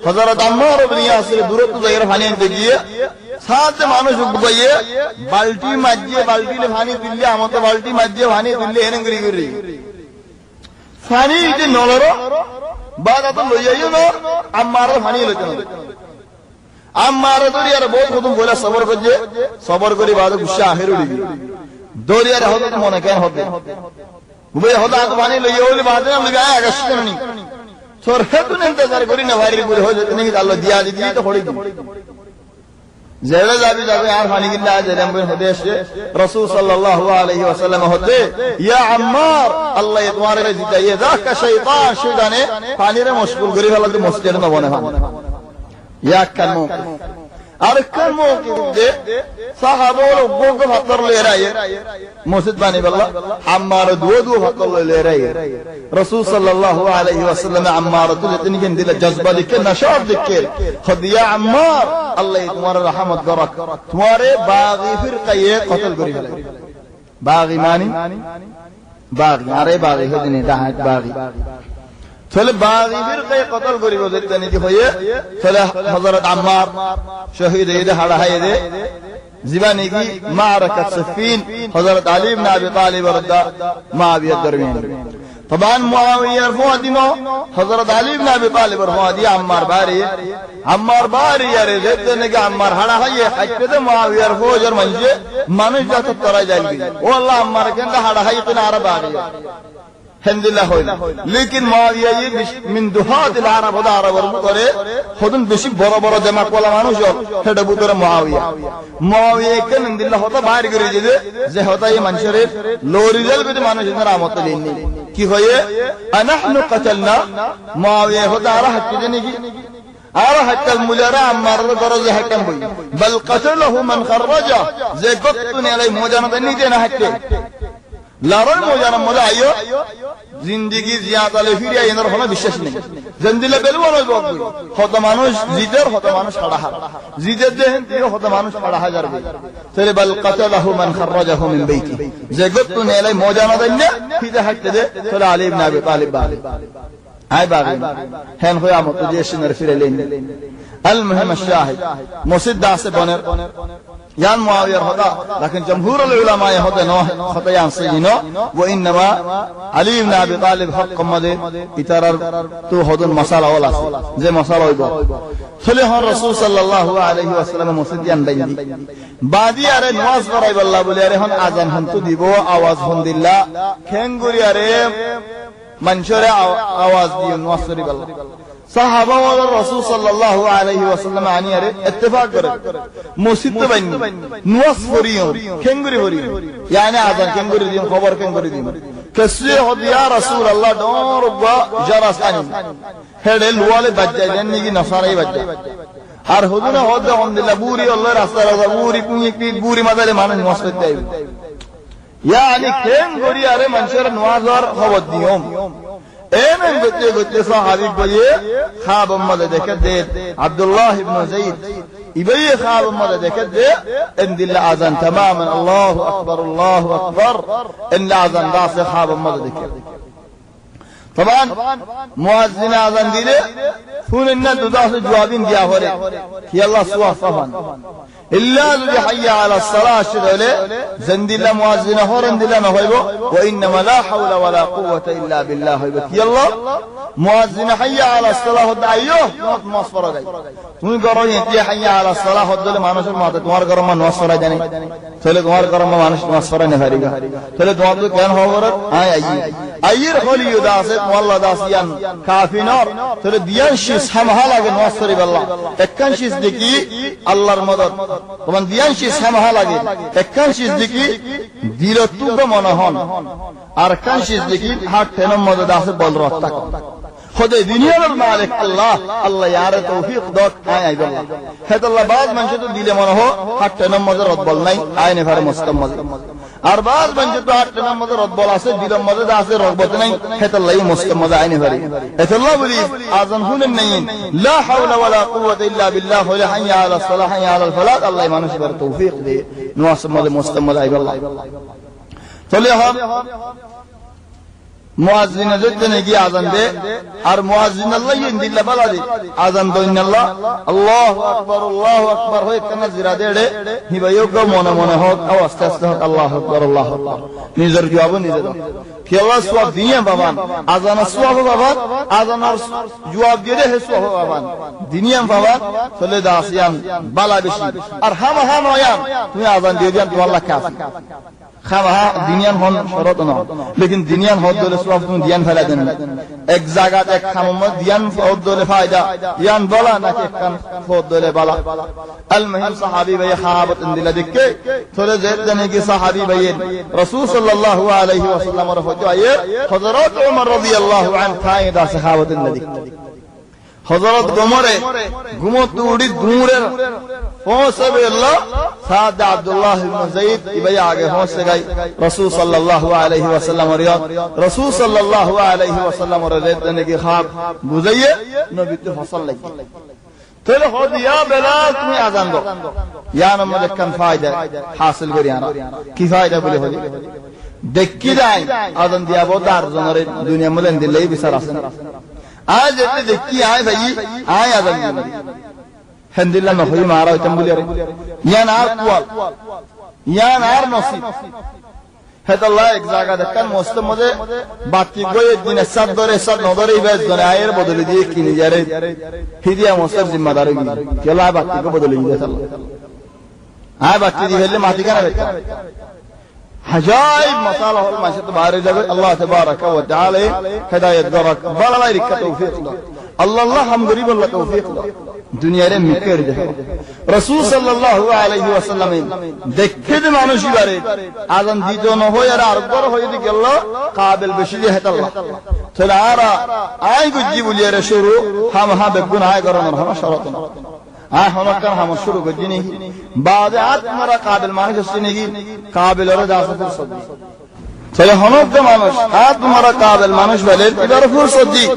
হযরত আম্মার ইবনে ইয়াসির দূরত্ব জায়গায় পানি আনতে গিয়ে সাত মানুষ উঠবাইয়ে বালতি মাজিয়ে বালতিলে পানি দিলে আমাকে বালতি মাজিয়ে পানি দিলে এনে গরি গরি পানি যে নলরো বাদ আত লইয়াইও না আম্মার পানি লইতে না আম্মার দরিয়ার বহুত কত বলে সবর করছে সবর করি বাদ গুসা আখের উড়ি দরিয়ার হতে মনে কেন হবে বুবে হতা তো পানি লইয়া ওলি বাদ না লাগা আগস্ট নি সরহে তো ইন্তজার করি না ভাইরি করে হয়ে যেতে নাকি আল্লাহ দিয়া দি তো হড়ি জেলে যাবে আর পানি গিলা জেলাম বই হতে এসে রাসূল সাল্লাল্লাহু আলাইহি ওয়াসাল্লাম হতে ইয়া আম্মার আল্লাহ তোমারে জিতাইয়ে যাকা শয়তানে পানিরে মশগুল করি ফেলাতে মসজিদে না বনে ইয়া কানমো আর কানমো দে সাহাবা লোক হাতর লে রায়ে মসজিদ বানি বল্লা আম্মার দুও হাতর লে রায়ে রাসূল সাল্লাল্লাহু আলাইহি ওয়াসাল্লাম আম্মার তুলতিন কেন দিলে জজবা দিকে নশাত দিকে খদিয়া আম্মার আল্লাহ তোমার রহমত করক তোমারে বাগি ফিরকায়ে কতল করি ফেলে বাগি মানি বাগি আরে বাগি হদিনে ডাহাত বাগি চলে বাগি ফিরকায়ে কতল করি বলে জানি হয়ে চলে হযরত আম্মার শহীদ হয়ে হাড়া হাইদে জীবানী কি মারাকাত সিফিন হযরত আলী ইবনে আবি তালিব রদা মুআবিয়া দরমিয়ান طبعا معاويه فاطمه حضرت علي بن ابي طالب رضي عمار باري يا رزق نگا عمار ہڑا ہے حجت معاويه فوجر منجه মানুষ যত তরা যাইবি والله عمار কেন হড়া ہے কিনারা বাড়ি الحمد لله लेकिन मुआविया ये من दुहात العرب ওদা আরবের করে হদন বেশি বড় বড় জামা কোলা মানুষ হেডে বুতরে মুআবিয়া কেন দিল্লাহ হতা বাইরে করে যে হতা এই মানুষের লোরিজাল বিতে মানুষের রামত দেননি কি হয়ে আনহনু قتلنا মুআবিয়া হতা আর হাক্কি দেনি কি আর হাক্কাল মুজারা আম্মার দরজে হাক্কাম বই বল قتله من خرجه যে গতনে আলাই মোজানা দেনি দেনা হাক্কে লারল মোজানা মোজা আইও জিন্দেগি জিয়াদালে ফিরে আইনার হলো বিশ্বাস নেই জিন্দিলে বেলবো বলবো কত মানুষ জিদের কত মানুষ হাড়া জিদের দেন দিয়ে কত মানুষ হাড়া হাজার তাহলে বল قتله من خرجه من بيته যে গতনে আলাই মোজানা দেন ফিরে হাক্কে দে তাহলে আলী ইবনে আবি তালিব هاي باغي هن خويا متجيش نرفير لين المهم الشاهد مسجد داس بنر يان معاويه هذا لكن جمهور العلماء هذا نو خطيان سينو وانما علي بن ابي طالب حق مده اترار تو هذا مساله ولا زي مساله هيبو خلي هو الرسول صلى الله عليه وسلم مسجد يان بيندي بعدي اره نماز পড়াই বল্লা বলে আরে হন আযান হন তো দিব আওয়াজ হন দিল্লা খেঙ্গুরি আরে منشور آواز ديون نوصري بالله صحابة والرسول صلى الله عليه وسلم عنيره اتفاق کرد مسجد بني نوصريون كنغري هوريون يعني آذان كنغري ديون خبر كنغري ديون كسوه خد يا رسول الله دور با جرس عنين هذا الوالي بجا جنگي نصاري بجا هر حدود خد الحمد لله بوري الله رسول الله بوري كوني بوري مدل مانا نوصري دايو يعني كم غوري اره منشور نوازار خود دیوم Emen götü sahabi boyu khabım malı dekede Abdullah ibn Zeyd İbeyi khabım malı dekede endille azan tamamen Allahu Akbar endille azan dası khabım malı dekede. Taban muazzin azan dili fununna dudası cevabin diya hore ki Allah suah falan illa zudi hayya ala salah şöyle zendille muazzine horen dile ne hoybo ve innema la havle ve la kuvvete illa billah hoybo ki Allah muazzine hayya ala salah daiyo not masfara gay তুমি করো এতে hayya ala salah হদলে মানুষের মাথা তোমার গরম নসফরা জানি তাহলে তোমার গরম মানুষ নসফরা নে হারিগা তাহলে তোমার তো কেন খবর আইয়ের খলিয়ু দাসে ওয়াল্লাহ দাসিয়ান কাফিনর তাহলে দিয়ান শিস হামহা লাগে নসফরি আল্লাহ একখান শিস দেখি আল্লাহর মদদ তোমার দিয়ান শিস হামহা লাগে একখান শিস দেখি দিলতুগ মনহন আর কান শিস দেখি হাত তেনম মদদ আছে বল রত্তা खुद दुनिया का मालिक अल्लाह यार तौफीक दो आए अल्लाह है तो अल्लाह बाज मंशे तो दिले मन हो हट नम मदर रद्बल नहीं आए ने फिर मुस्तमल और बाज मंशे तो हट नम मदर रद्बल आसे दिल मदद आसे रगबत नहीं है तो अल्लाह मुस्तमल आए ने फिर है तो अल्लाह बोली आज़म हुन नहीं ला हौल वला कुव्वत इल्ला बिल्लाह वला हय्या अला सलाह हय्या अला फलाह अल्लाह मानुष पर तौफीक दे मुस्तमल मुस्तमल आए अल्लाह चले हम मुआज्जिन जद्दने की आज़ान दे और मुआज्जिन अल्लाह ये दिल बला दे आज़ान दो इन अल्लाह अल्लाह अकबर हो इतना ज़िरा दे डे ही भाइयों को मोना मोना हो अब अस्ते अस्ते हो अल्लाह अकबर निज़र जवाबो निज़र कि अल्लाह स्वाब दिए बाबान आज़ान स्वाब हो बाबान आज़ान और जवाब दे रहे स्वाब हो बाबान दुनिया बाबान चले दासियान बला बिशी और हम आयाम तुम्हें आज़ान दे दिया तुम्हारा काफ़ी खावा दुनियान होन शरत ना लेकिन दुनियान होत दोले स्वाब तुम दियान फैला देना एक जगह एक खामों दियान होत दोले फायदा यान बोला ना कि कन होत दोले बाला अल महिम सहाबी भाई खाबत इंदिला दिक्के थोड़े ज़ेद देने की सहाबी भाई रसूल सल्लल्लाहु अलैहि वसल्लम और फजो आये हज़रत उमर रज़ियल्लाहु अन्हु थाई दा सहाबत इंदिला दिक्के हज़रत उमरे गुमो तूड़ी दूरे पहुँचे अल्लाह साद अब्दुल्लाह इब्न ज़ैद इबई आगे पहुँचे गई रसूल सल्लल्लाहु अलैहि वसल्लम और रसूल सल्लल्लाहु अलैहि वसल्लम और देने की ख्वाब बुझाइए नबी तो फसल लगी तो हो दिया बिलाल तुम्हें आज़ान दो या नमले कन फायदा हासिल करियाना की फायदा बोले हो देखी जाए आज़ान दिया वो दार ज़मरे दुनिया में लें दिल्ली भी सरासन आज इतने देखी आए भाई आए आज़ान हंदिल्ला में हुई मारा इतने बोले या नार कुआल या नार नसीब है तो अल्लाह एक जगह देखकर मुस्तम मुझे बाकी कोई दिन सब नौदरे बेच दोने आये बदली दिए कि नहीं जारे हिदिया मुस्तम जिम्मेदारी की कि अल्लाह बाकी को बदली दिए सब आये बाकी दी हेल्ले माती का ना बेचा हजाइब मसाला होल माशत बाहर जगह अल्लाह तबारक व तआला हिदायत दरक बड़ा भाई रिक्कत तौफीक अल्लाह हम गरीब अल्लाह तौफीक दुनिया रे मिकर जाए रसूल सल्लल्लाहु अलैहि वसल्लम देखे दे मानुषी बारे आज़ान दी जो न हो यार अरबर हो यदि अल्लाह काबिल बशीले है अल्लाह चलारा आय गुज्जी बोलिए रे शुरू हम बेगुन आय करो हम शरत आय हम कर हम शुरू गुज्जी नहीं बाद आत्मरा काबिल मानुष नहीं काबिल और दासत सदी चले हम के मानुष आत्मरा काबिल मानुष वाले इधर फुर्सत दी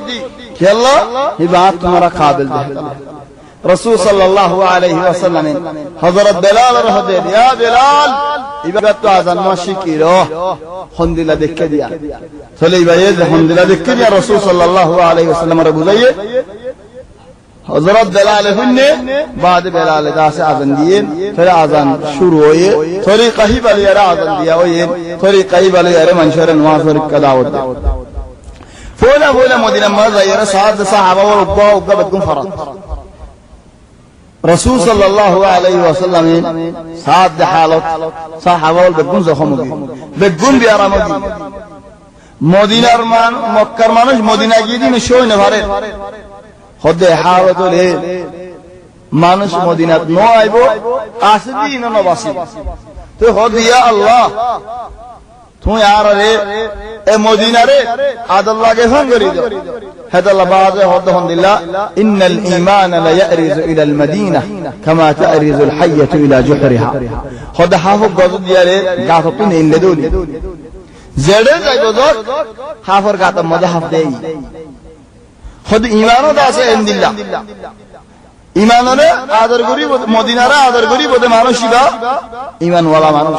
कि अल्लाह ये बात तुम्हारा काबिल दे रसूल सल्लल्लाहु अलैहि वसल्लम हज़रत बिलाल रह दे या बिलाल इबादत तो आज़ान माशी की रो हंदिला देख के दिया चले भाई हंदिला देख के दिया रसूल सल्लल्लाहु अलैहि वसल्लम रे बुझाइए हज़रत बिलाल ने बाद बिलाल दा से आज़ान दिए फिर आज़ान शुरू हुई थोड़ी कहीं वाली यार आज़ान दिया हुई थोड़ी कहीं वाली यार मंशूर नमाज और कदावत फूला फूला मदीना में जायर साथ सहाबा और उब्बा बदकुम फरत रसूल सल्लल्लाहु अलैहि वसल्लम साथ हालत सहाबा और बदकुम जख्म बदकुम भी आराम मदीनार मान मक्कार मानुष मदीना गিয়ে দিন শোয় না ভারে হদে হালত ले मानुष मदीनात न आइबो कासदी न नबासी तो हदिया अल्लाह तू यार रे ए मदीना रे आदल्ला के फन करी दो हदल्ला बाद हद हदिल्ला इन्नल ईमान ला यरिज इला अल मदीना कमा तरिज अल हय्यत इला जुहरिहा हद हाफ गज दिया रे गातो ने ले दोली জেডে যাইব যত হাফর গাতার মধ্যে হাফ দেই খোদ ইমানও আছে এন্দিল্লাহ ইমানরে আদর করি মদিনারে আদর করি বদে মানসিবা ইমানওয়ালা মানুষ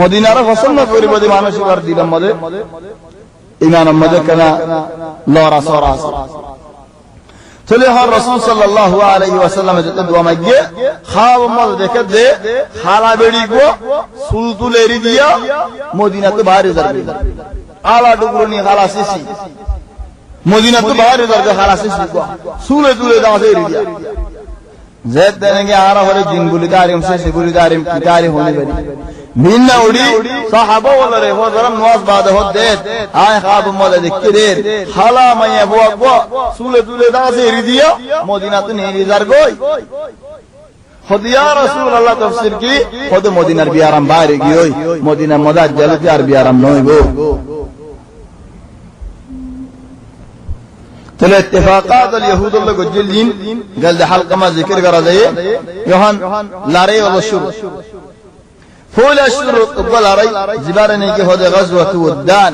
মদিনারে পছন্দ করি বদে মানসিবার দিলাম মধ্যে ইমানের মধ্যে কেনা লড়া সরা আছে চলে হর রাসূল সাল্লাল্লাহু আলাইহি ওয়াসাল্লাম যেতে দোয়া মাগিয়ে খাওয়া মত দেখে দে খালা বেড়ি গো সুলতুলেরি দিয়া মদিনাতে বাইরে যাবে আলা ডুবরো নি খালা সিসি মদিনাতে বাইরে যাবে খালা সিসি গো সুলে তুলে দাও সেরি দিয়া জেদ দেনগে আরা হলে জিনগুলি দারিম সিসি গুলি দারিম কি দারি হনে বেরি মিন্না উড়ি সাহাবা ওয়ালারে হযরত নওয়াজ বাদে হদে আয় খাব মলে দেখরে খালা মাইয়া বুয়া সুলে তুলে দাও সেরি দিয়া মদিনাতে নেরি যার গই খদিয়া রাসূলুল্লাহ তাফসীর কি খোদ মদিনার বিয়ারাম বাইরে গিয়ে মদিনা মদাজ জলতে আর বিয়ারাম নয় গো তাহলে ইত্তেফাকাত আল ইহুদুল্লাহ গজ্জিলিন গলদ হালকা মা জিকির করা যায় যখন লড়াই হলো শুরু ফুল শুরু কবল লড়াই জিবারে নেকি হদে গজওয়াত উদ্দান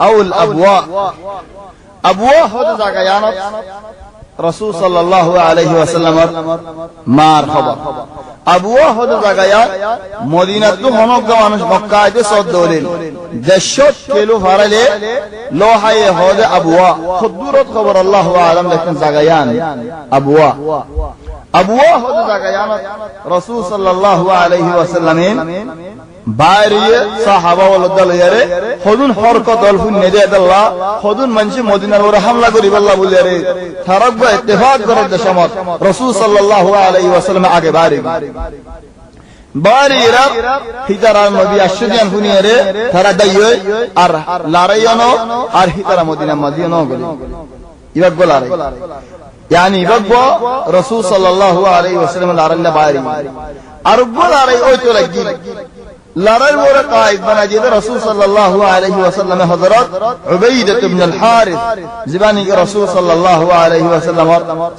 আও আল আবওয়া আবওয়া হদে জায়গায়ানত রাসূল সাল্লাল্লাহু আলাইহি ওয়াসাল্লামের মার খবর আবওয়া হদে জায়গায়াত মদিনাতে হনক মানুষ মক্কাতে সদ্দলেন 100 কিলো ফারালে লোহায়ে হদে আবওয়া খুদুরত খবর আল্লাহু আলাম দেখেন জায়গায়ান আবওয়া আবওয়া হদে জায়গায়ানত রাসূল সাল্লাল্লাহু আলাইহি ওয়াসাল্লামের বাইরে সাহাবা ওয়ালাদালয়ারে খদুন হরকত আলফুন নেদাল্লাহ খদুন মানসি মদিনার ওরে হামলা করিব আল্লাহ বলিয়ারে তারাকবা ইত্তেফাক করার দেশমত রাসূল সাল্লাল্লাহু আলাইহি ওয়াসাল্লাম আগে বাইরে ইরাক হিতারা নবী আশদিয়ান ফুনিয়ারে তারা দাইয় আর লারাইয়ানো আর হিতারা মদিনা মদিনা গলি ইবাক গোলারে yani bagbo rasul sallallahu alaihi wasallam laranna bayri arubbo larai oy to lagi larai wora qaid bana jida rasul sallallahu alaihi wasallam hazrat ubaidah ibn al harith zibani ke rasul sallallahu alaihi wasallam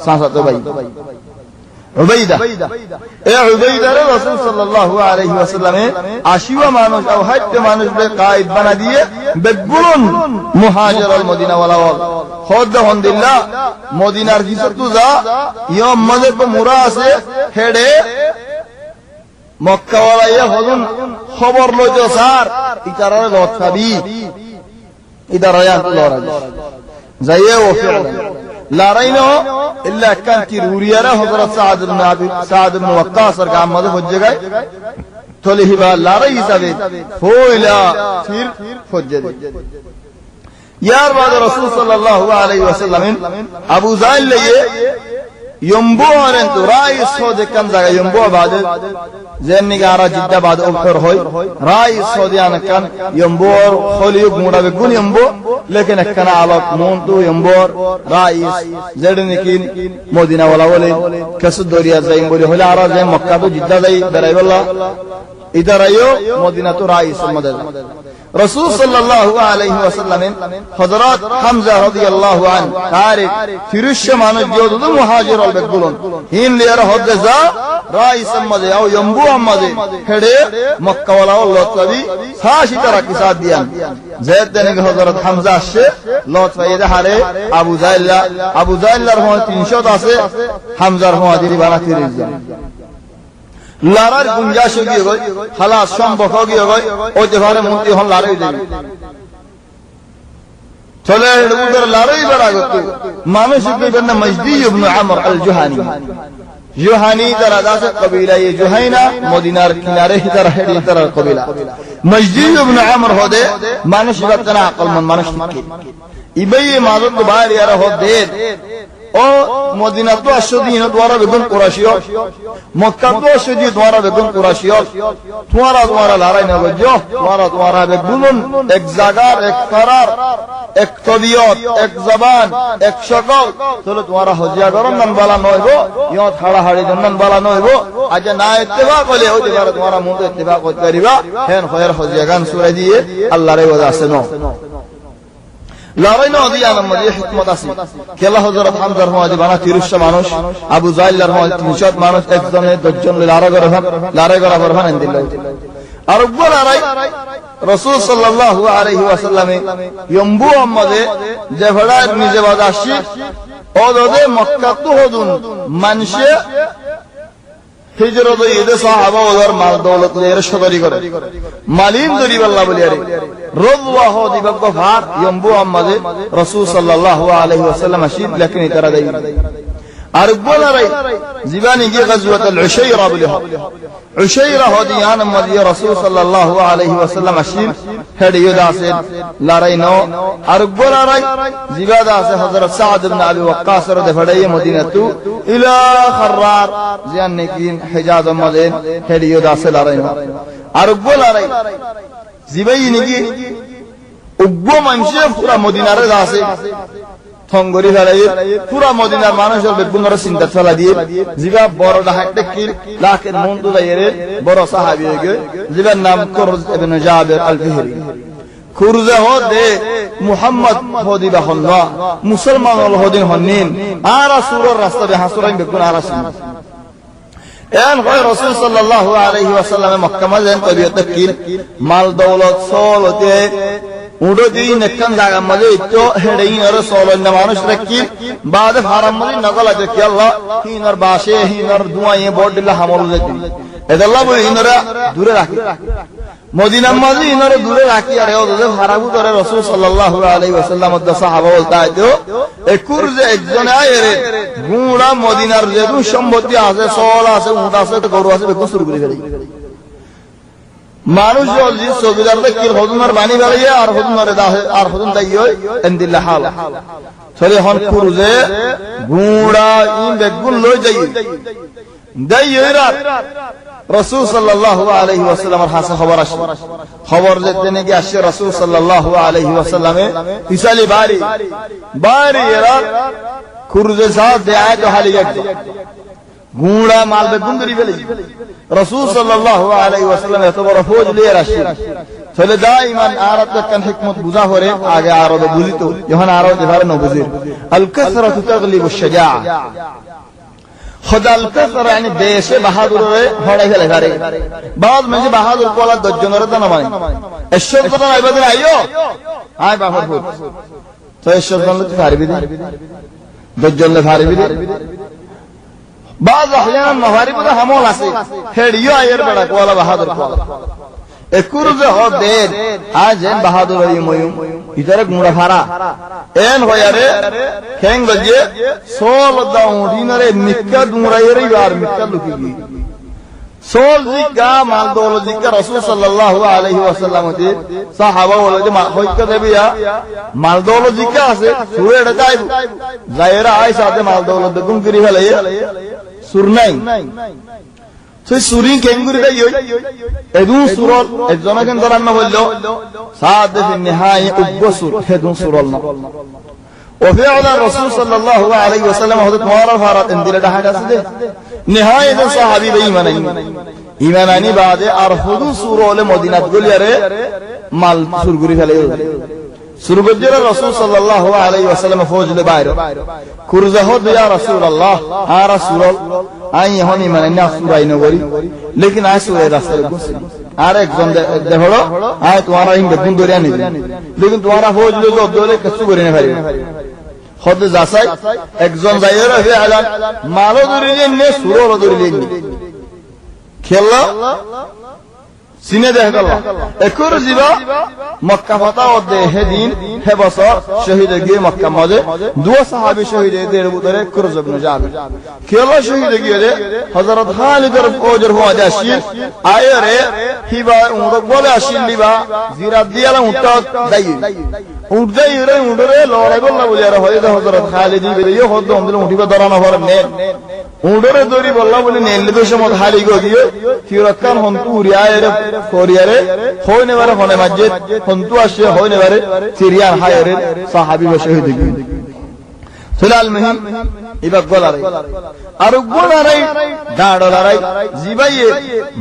sasat ubay ubaidah ubaidah rasul sallallahu alaihi wasallam ashiwa manush aw hatta manush be qaid bana diye begulun muhajir al madina wala wal خود الحمدللہ مدینار کی ستوزا یوم مدد کو مرا سے ہیڑے مکہ والا یہ خودن خبر لو جو سار اتارا لوٹا بھی ادھر آیا لورا زیے و فعلا لا رینو الا کان کی روریارا حضرت سعد بن وقاص کا مدد ہو جگائے تولی ہی با لا رئی سبے فولا پھر فجد यार बाद रसूल सल्लल्लाहु अलैहि वसल्लम अबू जाल ले यम्बो और तो राइस हो दे कन जगह यम्बो बाद जेन निगारा जिद्दा बाद ऊपर होय राइस हो दिया न कन यम्बो और खोलियो मुड़ा बे गुन यम्बो लेकिन कना आलो मून तो यम्बो राइस जेड निकिन मदीना वाला वाले कसु दोरिया जाइन बोले होला आरा जे मक्का तो जिद्दा जाई दराई वाला इधर आयो मदीना तो राइस मदद रसूल सल्लल्लाहु अलैहि वसल्लम हजरत हमजा রাদিয়াল্লাহু আন তারিক ফিরুশ মানুষ যোদু মুহাজির আল বেগুলন হিন লিয়ার হদজা রাইস মদে আও यम्बू মদে হেডে মক্কা ওয়ালা লতবি সাশি তারা কি সাথ দিয়ান জেদ দেনে হযরত হামজা আসে লত ফাইদা হারে আবু জাইলার হন 300 আছে হামজার হন দিরি বানা 30 জন লারার গুঞ্জাশ হয়ে গই খালাস সম্ভব হয়ে গই ওই দেখারে মুক্তি হল লারাই দেবে চলে উদর লারাই বড় গত মানুষ ইবনে মজদি ইবনে আমর আল জুহানি জুহানি দরাদা से कबीला ये जुहैना मदीनार किनारे ही तरह है तरह कबीला मजदी इब्न আমর হদে মানুষ রতনা আকলমন মানুষ কি ইবাই মাযত বাহির ইয়ারা হদে ও মদিনা তো আশদিন দ্বারা বেগুন কুরাশিও মক্কা তো আশদিন দ্বারা বেগুন কুরাশিও তোমারা লড়াই না গজো তোমারা বেগুন এক জায়গার এক করার এক তবিয়ত এক জবান এক शकल চলো তোমারা হজিয়া গরম নন বালা নয় গো ইও থাড়া হাড়ি নন বালা নয় গো আজ না ইত্তেফাক হলে ওই তোমারা তোমারা মুদ ইত্তেফাক করিবা হেন খয়র হজিয়া গান সূরা দিয়ে আল্লাহর ওয়াজা আছে নো লড়াই না দিয়া আমাদের হিকমত আছে কেলা হযরত হামজার হওয়াজি বানা 30 মানুষ আবু জাইলার হওয়াজি 300 মানুষ একজনে 10 জন লড়াই করে ভান দিল আর উপর লড়াই রাসূল সাল্লাল্লাহু আলাইহি ওয়াসাল্লামে ইয়ম্বু আম্মাদে যে ভড়া নিজে বাদাশি ওদে মক্কা তো হদুন মানসে হিজরত ইদে সাহাবা ওদের মাল দৌলত লের সদরি করে মালিম দরি আল্লাহ বলি আরে রওয়া হ দিবক ভার ইয়ম্বু আম্মাদে রাসূল সাল্লাল্লাহু আলাইহি ওয়াসাল্লাম আসিদ লেকিন তারা দেই আর বলারাই জীবানি গিয়ে গাজওয়াতুল উশাইরা বলি উশাইরা হদিয়ান মদিয়া রাসূল সাল্লাল্লাহু আলাইহি ওয়াসাল্লাম আসিল হেডিও দাসে লড়াই নো আর বলারাই জিবাদা আছে হযরত সাদ ইবনে আবি ওয়াক্কাস রাদিয়াল্লাহু আনহু মদিনাতু ইলা খরার জিয়ান নেকিন হিজাজ মদিন হেডিও দাসে লড়াই নো আর বলারাই জিবাই নিকি উগ্র মানুষে পুরা মদিনার দাসে থঙ্গরি ফেলাই পুরা মদিনার মানুষের বেগুনের চিন্তা ফেলা দিয়ে জিবা বড় ডাহাতে কিল লাখের মন দুলাইরে বড় সাহাবী হয়ে জিবার নাম কুরজ ইবনে জাবির আল-ফিহরি খুরজা হদে মুহাম্মদ হদিবা হল্লা মুসলমান হল হদিন হন্নিন আর রাসূলের রাস্তা বে হাসুরাই বেগুন আর আসেন এন হয় রাসূল সাল্লাল্লাহু আলাইহি ওয়াসাল্লামে মক্কা মাঝেন তবিয়ত কিল মাল দৌলত সলতে উড়ো দিন একখান জায়গা মধ্যে ইতো হেডেইন আর সোলন মানুষ রাখি বাদে ফারাম মধ্যে নকল আছে কি আল্লাহ হিনার বাসে হিনার দুয়ায়ে বড়দিলা হামল যেতে এদাল্লাহ বলে হিনারা দূরে রাখি মদিনা মধ্যে হিনারা দূরে রাখি আর ওদের ফারাবু করে রাসূল সাল্লাল্লাহু আলাইহি ওয়াসাল্লাম ও সাহাবা বলতা আইতো একুর যে একজন আয়েরে গুড়া মদিনার যে সম্পত্তি আছে সোল আছে উট আছে গরু আছে বেকো শুরু করে গেল মানুষ জলদি সবিদারতে কি হদুনার বাণী বেরিয়ে আর হদুনারে দাহে আর হদুন দাইয় এন্দিল্লাহ হাল চলে হন কুরুজে গুড়া ইন বেগুন লই যাই দাইয়রা রাসূল সাল্লাল্লাহু আলাইহি ওয়াসাল্লামের হাসে খবর আসে খবর যেতে নাকি আসে রাসূল সাল্লাল্লাহু আলাইহি ওয়াসাল্লামে পিছালি বাড়ি এরা কুরুজে সাথ দেয় তো হালি গেছে গুড়া মাল বেগুন ধরি ফেলে রাসূল সাল্লাল্লাহু আলাইহি ওয়াসাল্লাম এত বড় ফৌজ নিয়ে আসে চলে দাইমান আরব কান হিকমত বুঝা করে আগে আরব বুঝিত যখন আরব এবারে ন বুঝির আল কাসরাতু তাগলিবু শাজা খোদাল কাসরা মানে দেশে বাহাদুরে হড়াই ফেলে ঘরে বাদ মানে বাহাদুর কোলা 10 জনের তো না মানে এসব কথা আইবাদের আইও আয় বাহাদুর তো এসব বলতে পারবি 10 জনের পারবি بعض احيان مغارب ده همول আছে হেডিও আয়ের বড় কোলা বাহাদুর কোলা একুরজে হ দেন আজ বাহাদুর এই ময়ুম ইতারে গুড়া ফারা এন হয়ারে খেং গজে সোল দাউ দিনরে নিক্কা দুরাইরে আর মিক্কা লুকিগি সোল জিকা মাল দৌল জিকা রাসূল সাল্লাল্লাহু আলাইহি ওয়াসাল্লাম তে সাহাবা বলে যে হইকা দেবিয়া মাল দৌল জিকা আছে সুরে এটা যাইব যায়রা আয়েশা তে মাল দৌল বেগুন করি ফেলে সুরনাই সেই সুরিন কেঙ্গুরি দাই এদু সুরল একজন কেন দরান্ন বলল সাদ ফি নিহায়ে উবসুর হেদু সুরল না وفعل الرسول صلى الله عليه وسلم حضرت مولا فارات اندل ڈھاڈا سے نہایت صحابی بے ایمانانی بعد ارفض سورول مدینہ گلیرے مال سرگری فلے سرگجر رسول صلی اللہ علیہ وسلم فوج لے باہر کرزہ یا رسول اللہ ها رسول আই এখন ইমানে না সুরাই নগরী लेकिन আই সুরাই রাস্তায় বসে আর একজন দেখো আই তোমারা ইন বেগুন দরিয়া নিবি लेकिन তোমারা ফৌজ লোক দলে কিছু করে না পারে খদ যাসাই একজন যাইরা হে আলান মালো দরিয়ে নে সুরল দরিয়ে নে খেলা সিনে দেখল একুর জিবা মক্কা ফাতা ওদে হেদিন হে বছর শহীদ গিয়ে মক্কা মধ্যে দুই সাহাবী শহীদের ভিতরে কুরজ ইবনে জাবির খেলা শহীদ গিয়ে হযরত খালিদের ওজর হওয়া যাসির আয়রে হিবা উড়ক বলে আসিলিবা জিরা দিয়ালা উঠা দাই উড়াইরে উড়রে লড়াই বললা বলি আর হযরত খালিদি বেরিয়ে হদ আমদলে উঠিবা দরানো হর নে উড়রে দরি বললা বলি নেলে তো সমত হালি গিয়ে ফিরকান হন্তু উরিয়ারে কোরিয়ারে হইনে বারে হনে মসজিদ হন্তু আসে হইনে বারে সিরিয়ার হায়রে সাহাবী শহীদ গিয়ে সুলাল মুহিম ইবা গোলারে আর গোলারে দাড়লারে জিবাইয়ে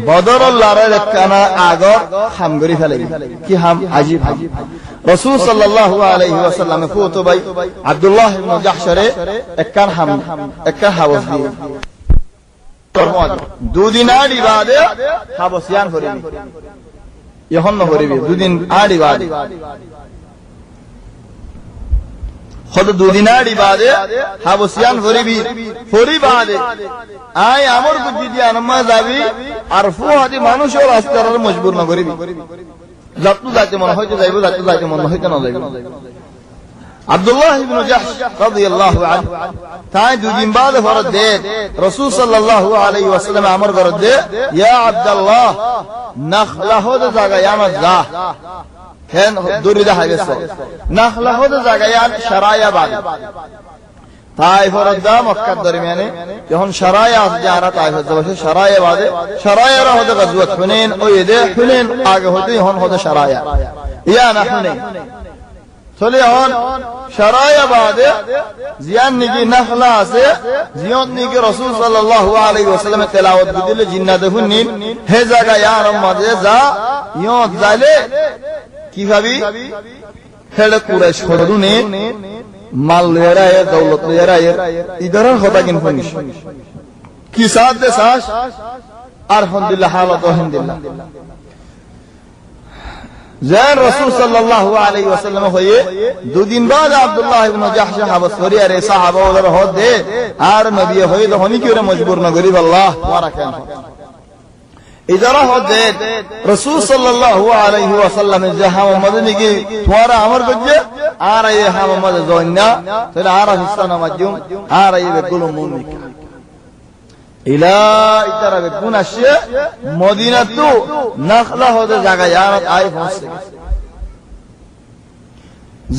বদরল লারে কানা আগর হামগরি ফেলে কি হাম আজিব রাসূল সাল্লাল্লাহু আলাইহি ওয়াসাল্লাম ফুতুবাই আব্দুল্লাহ ইবনে জাহশরে একখান হাম একখান হাওস দিয়ে দুদিনার ইবাদে হাবসিয়ান করেনি এখন নকরিবি দুদিন আড়ি বাদে হয়তো দুদিন আড়ি বাদে হাবসিয়ান করিবি ফরি বাদে আয় আমার বুদ্ধি দিয়ে আনমা যাবি আর ফুহাদি মানুষের রাস্তার মজবুর না করিবি যত যাইতে মনে হয়তো যাইব যত যাইতে মনে হয়তো না যাইব আব্দুল্লাহ ইবনে জাহশ রাদিয়াল্লাহু আনহু তাই দুদিন বাদে ফরজ দে রাসূল সাল্লাল্লাহু আলাইহি ওয়াসাল্লাম আমর করে দে ইয়া আব্দুল্লাহ নাখলা হদা জায়গা ইয়ামা যা হেন দরিদা হাইবেস নাখলা হদা জায়গা ইয়ান শারায়া বাদে তাই ফরজ দা মক্কার দরমিয়ানে যখন শারায়া যারা তাইফ যাবে শারায়া বাদে শারায়ারা হদা গজওয়াত হুনাইন ওই দে হুনাইন আগে হতে হন হদা শারায়া ইয়া না হুনাইন চলে হন শারায়া বাদে জিয়ান নিকি নাখলা আছে জিয়ন নিকি রাসূল সাল্লাল্লাহু আলাইহি ওয়াসাল্লাম তেলাওয়াত দিলে জিন্নাত হুনিন হে জায়গা ইয়ার মাঝে যা ইয়ত যাইলে কি ভাবি হেলে কুরাইশ হদুনে মাল লেরা এ দৌলত লেরা এ ইদারার কথা কিন ফনিস কি সাথ দে সাস আর আলহামদুলিল্লাহ হালাত আলহামদুলিল্লাহ জান রাসূল সাল্লাল্লাহু আলাইহি ওয়াসাল্লাম হয়ে দুদিন বাদ আব্দুল্লাহ ইবনে জাহশ হাবসরি আর সাহাবা ওদের হদে আর নবী হয়ে তখনই কি ওরা মজবুর না করিব আল্লাহ ওয়ারা কেন ইদারা হদে রাসূল সাল্লাল্লাহু আলাইহি ওয়াসাল্লাম যাহা মদনী কি তোরা আমর গজে আর এই হামমদ জয়না তাহলে আর হিসানা মাজুম আর এই বেকুল মুমিক ইলা ইতারা বেকুন আসে মদিনা তো নাখলা হদে জায়গা ইয়ারত আই পৌঁছে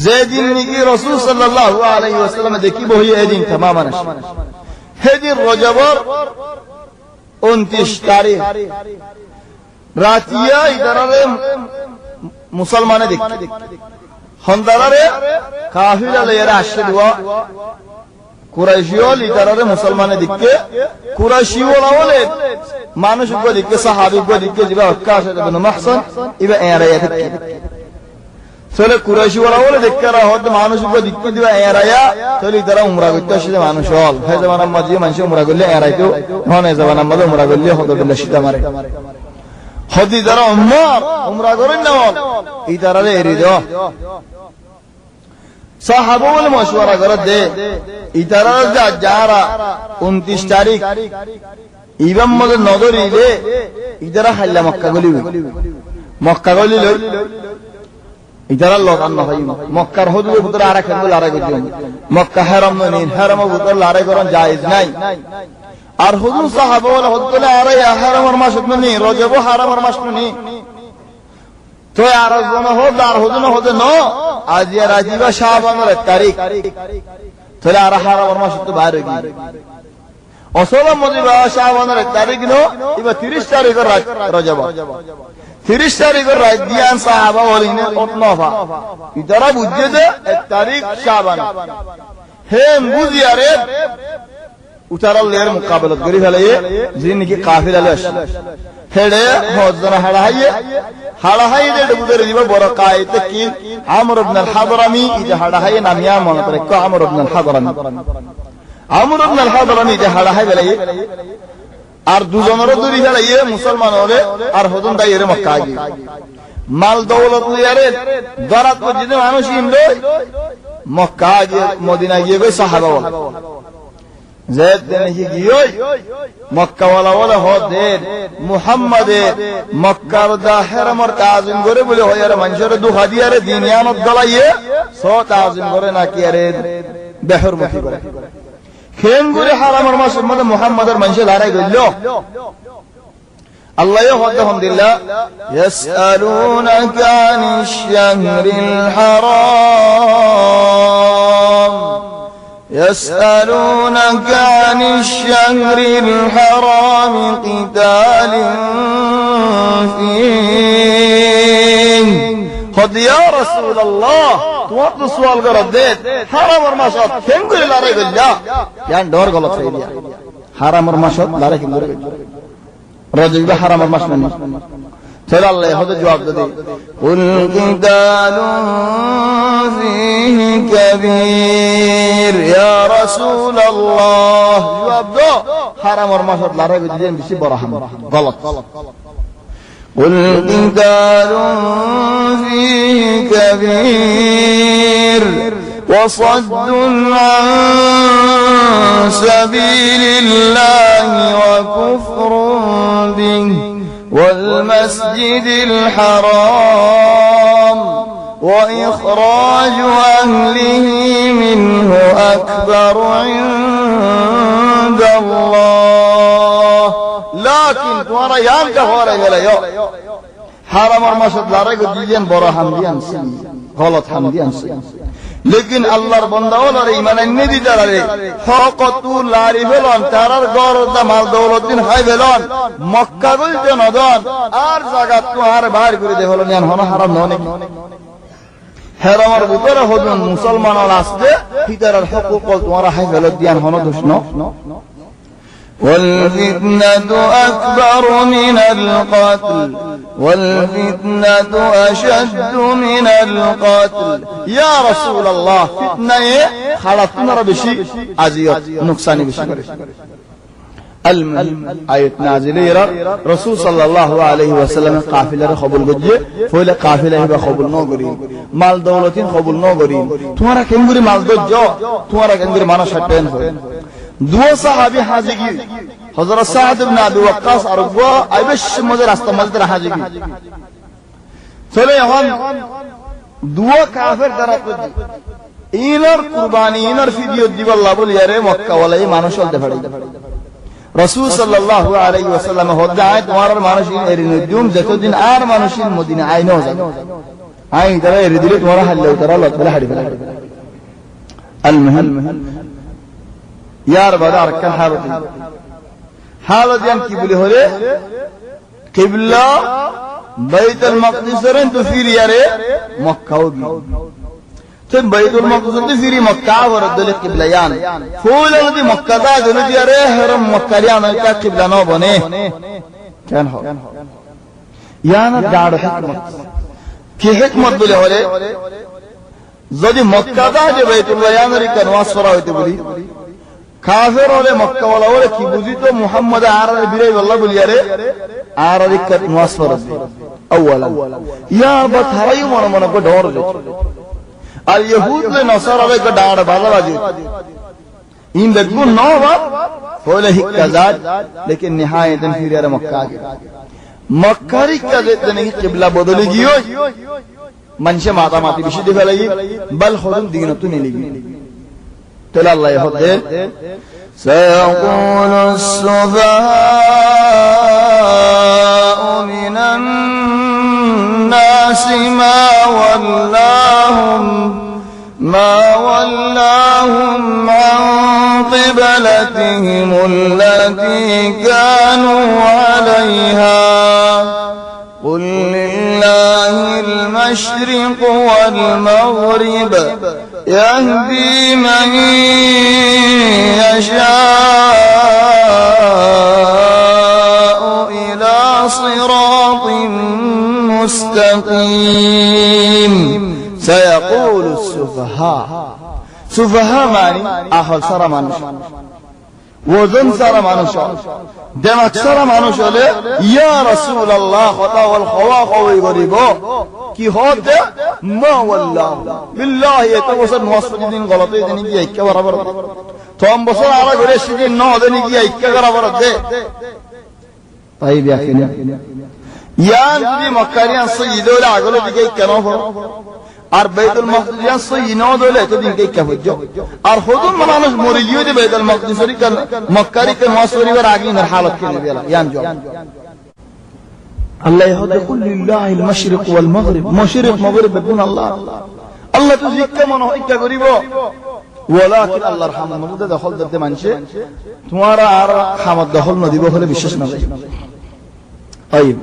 যেদিন নাকি রাসূল সাল্লাল্লাহু আলাইহি ওয়াসাল্লাম দেখিব হই এদিন तमाम আনস হেদিন রজবর 29 তারিখ রাতিয়া ইদারারে মুসলমানে দেখতে হন্দারারে কাফিলা লেরা আসে দুয়া কুরাইশিওল ইদারারে মুসলমানে দেখতে কুরাইশিওল বলে মানুষ গো দেখতে সাহাবী গো দেখতে জিবা ওয়াক্কাশ ইবনে মাহসান ইবা এরায়া দেখতে চলে কুরাইশিওল বলে দেখতে রা হদ মানুষ গো দেখতে দিবা এরায়া চলে ইদারা উমরা করতে আসে মানুষ হল হে জামানা মাঝি মানুষ উমরা করলে এরাইতো ননে জামানা মাঝে উমরা করলে হদ বিল্লাহ শীতা মারে হদি যারা উমরা করেন না ইদারারে এরি দাও সাহাবা বলে মশওয়ারা করে দে ইদারা যারা 29 তারিখ ইবাম মধ্যে নজর ইলে ইদারা হাল্লা মক্কা গলি লই ইদারা লোকান না ভাই মক্কার হদুর ভিতরে আর এক লড়াই করছেন মক্কা হারাম নয় হারামের ভিতরে লড়াই করা জায়েজ নাই আর হুজুর সাহাবা বলে হদলে আর হারামের মাস নি রজব হারামের মাস নি তো আর কোন হদ আর হুজুর হদে ন আজ এর আজিবা শাবানের তারিখ তাহলে আর হারামের মাস তো বাইরে গিয়ে আসল মজিবা শাবানের তারিখ নো ইবা 30 তারিখের রজব 30 তারিখের রাত দিয়ান সাহাবা বলিনে অতনফা ইতারা বুঝে যে 1 তারিখ শাবান হে বুঝিয়ারে উতারাল লের মুকাবলত করি ফেলাইয়ে যিনি কি কাফিলা লস হেডে হজরা হাড়াহাইয়ে দে বুদের দিব বড় কায়েতে কি আমর ইবনে আল হাদরামি ইদে হাড়াহাইয়ে নামিয়া মনে করে কো আমর ইবনে আল হাদরামি ইদে হাড়াহাই ফেলাইয়ে আর দুজনের দূরি ফেলাইয়ে মুসলমান হলে আর হদন দাইরে মক্কা গিয়ে মাল দৌলত লিয়ারে দরাত পর্যন্ত মানুষ ইনলো মক্কা গিয়ে মদিনা গিয়ে কই সাহাবা বল زید نہیں گیوئی مکہ والا ہودیر محمد مکہ دا حرم اور تعظیم گرے بولے ہو یار منشور دو ہدیہ رے دینیانت گلائیے سو تعظیم گرے نہ کیا رے بحرمتی گرے خیم گرے حرم اور مسلمان محمد اور منشور لارے گلو الله يهدهم لله يسألونك عن الشهر الحرام يسألونك عن الشهر الحرام قتال فيه خذ يا رسول الله توقف سؤال قردت حرام ورماشات كم قل لا رجل الله يعني دور غلط في دي حرام ورماشات لا رجل رجل بحرام ورماشات چل اللہ خود جواب دے قل قتال فيه كبير يا رسول الله جواب دو حرام ورماشات لا رجل دين بشي برحم غلط قل قتال فيه كبير وصد عن سبيل الله وكفر به والمسجد الحرام وإخراج أهله منه أكبر عند الله لكن تمہارا یان کا ہو رہا ہے حرام اور مسجد لارے کو دیجئے برا حمدیان سی غلط حمدیان سی لیکن আল্লাহর বান্দাওয়ালার ঈমান এনে দিদারে হকতু লারি ফেলন তারার গরদা মাল দৌলতিন হাই ফেলন মক্কা বলতে নদন আর জায়গা তো আর বাইর করে দে হলো নিয়ান হন হারাম ননে হারামের ভিতরে হদন মুসলমানরা আসবে ভিতরের হকুক তোমার হাই ফেল দিয়ান হন দুষ্ণ والفتنة أكبر من القتل والفتنة أشد من القتل يا رسول الله فتنة خلطنا بشي عزيات نقصاني بشي المهم آية نازلة رسول صلى الله عليه وسلم قافلة قبول بجي فولا قافلة هبا قبول نو قرين مال دولتين قبول نو قرين تمہارا کنگوری مال دو جو تمہارا کنگوری مانا شٹین ہو دو صحابی حاضی کی حضرت سعد بن ابی وقاص ارغوا ایبش مدر استمالت حاضی کی چلے এখন দো কাফের দ্বারা ইনার কুরবানি ইনার ফিদিয়ত দিবাল্লাহ বলিয়ারে মক্কা ওয়ালাই মানুষ হলতে পারে রাসূল সাল্লাল্লাহু আলাইহি ওয়াসাল্লাম হদায় তোমার মানুষ এরিন দিউম যতদিন আর মানুষের মদিনা আইনো যায় আই তারা এরি দিলে তোমার হাল্লে তারা লতলা হাড়ি ফেলে المهم ইয়ার বাদে আরকান হালত ইয়ান কি বলি হলে কিবলা বাইতুল মাকদিসের তো ফিরিয়ারে মক্কাও গি তো বাইতুল মাকদিস তো ফিরি মক্কা ওরদলে কিবলা ইয়ান ফুল নদী মক্কা দা নদী আরে হারাম মক্কা ইয়ান কা কিবলা ন বনে কেন হয় ইয়ান দাড় হিকমত কি হিকমত বলে হলে যদি মক্কা দা যে বাইতুল ইয়ানের কনওয়াস করা হইতে বলি কাফের হলে মক্কা ওয়ালা ওরে কি বুঝিতো মুহাম্মদ আরার বিরাই আল্লাহ বলিয়ারে আরার কা নওয়াজ ফরজ اولا ইয়া বথাই মন মন কো ডর লে আর ইহুদ লে নসারা লে ডাড় বাজা বাজি ইন দেখু নো বা হলে হিকাজাত লেকিন নিহায়াতন ফিরিয়ারে মক্কা গে মক্কারি কাজে তনে কিবলা বদলে গিয়ে মানুষে মাতামাতি বেশি দি ফেলাই বল হদুন দিগনতু নে লিগি تلا الله يفضل سيقول السفهاء من الناس ما ولاهم عن قبلتهم التي كانوا عليها قل لله المشرق والمغرب يهدي من يشاء إلى صراط مستقيم سيقول السفهاء سفهاء معني أهل سر মানুষ وزن سر মানুষ دمك سر মানুষ হলে ইয়া রাসূলুল্লাহ খতা ওয়াল খাওয়া খাওয়ি গরিব কি হতে মা ওয়াল্লাহ বিল্লাহি এত বছর মুসলিমিন গলতে দেনি কি একা বরাবর তোম বছর আলা ঘরে সিদিন ন দেনি কি একা বরাবর দে তাই বিয়াকিন ইয়ান যদি মক্কারিয়ান সয়্যিদুল আগলে দিকে কেন হল আর বাইতুল মাকদিস সয়্যিনো দলে তো দিন কে হজ্জ আর হুদুম মানুষ মরে গিয়ে দে বাইতুল মাকদিসের মক্কারি কে মুসলিমের আগে এর হালত কে দিলা ইয়ান জব الله يقول لله المشرق والمغرب مشرق مغرب بدون الله الله تزيك من هو إكا قريبا ولكن الله رحمه مدد دخل درد منشه تمہارا آر حمد دخل ندیبا خلی بشش نظر طيب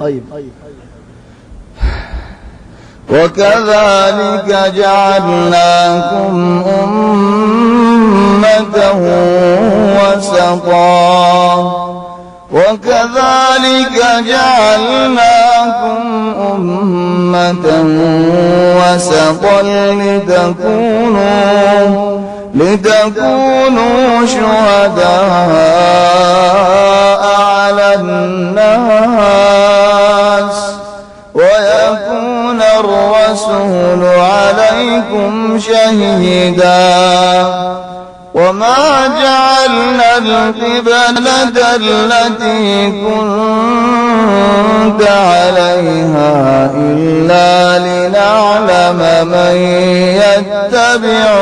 وكذلك جعلناكم أمة وسطا وكذلك جعلناكم أمة وسطا لتكونوا شهداء على الناس الرسول عليكم شهيدا وما جعلنا القبلة التي كنت عليها إلا لنعلم من يتبع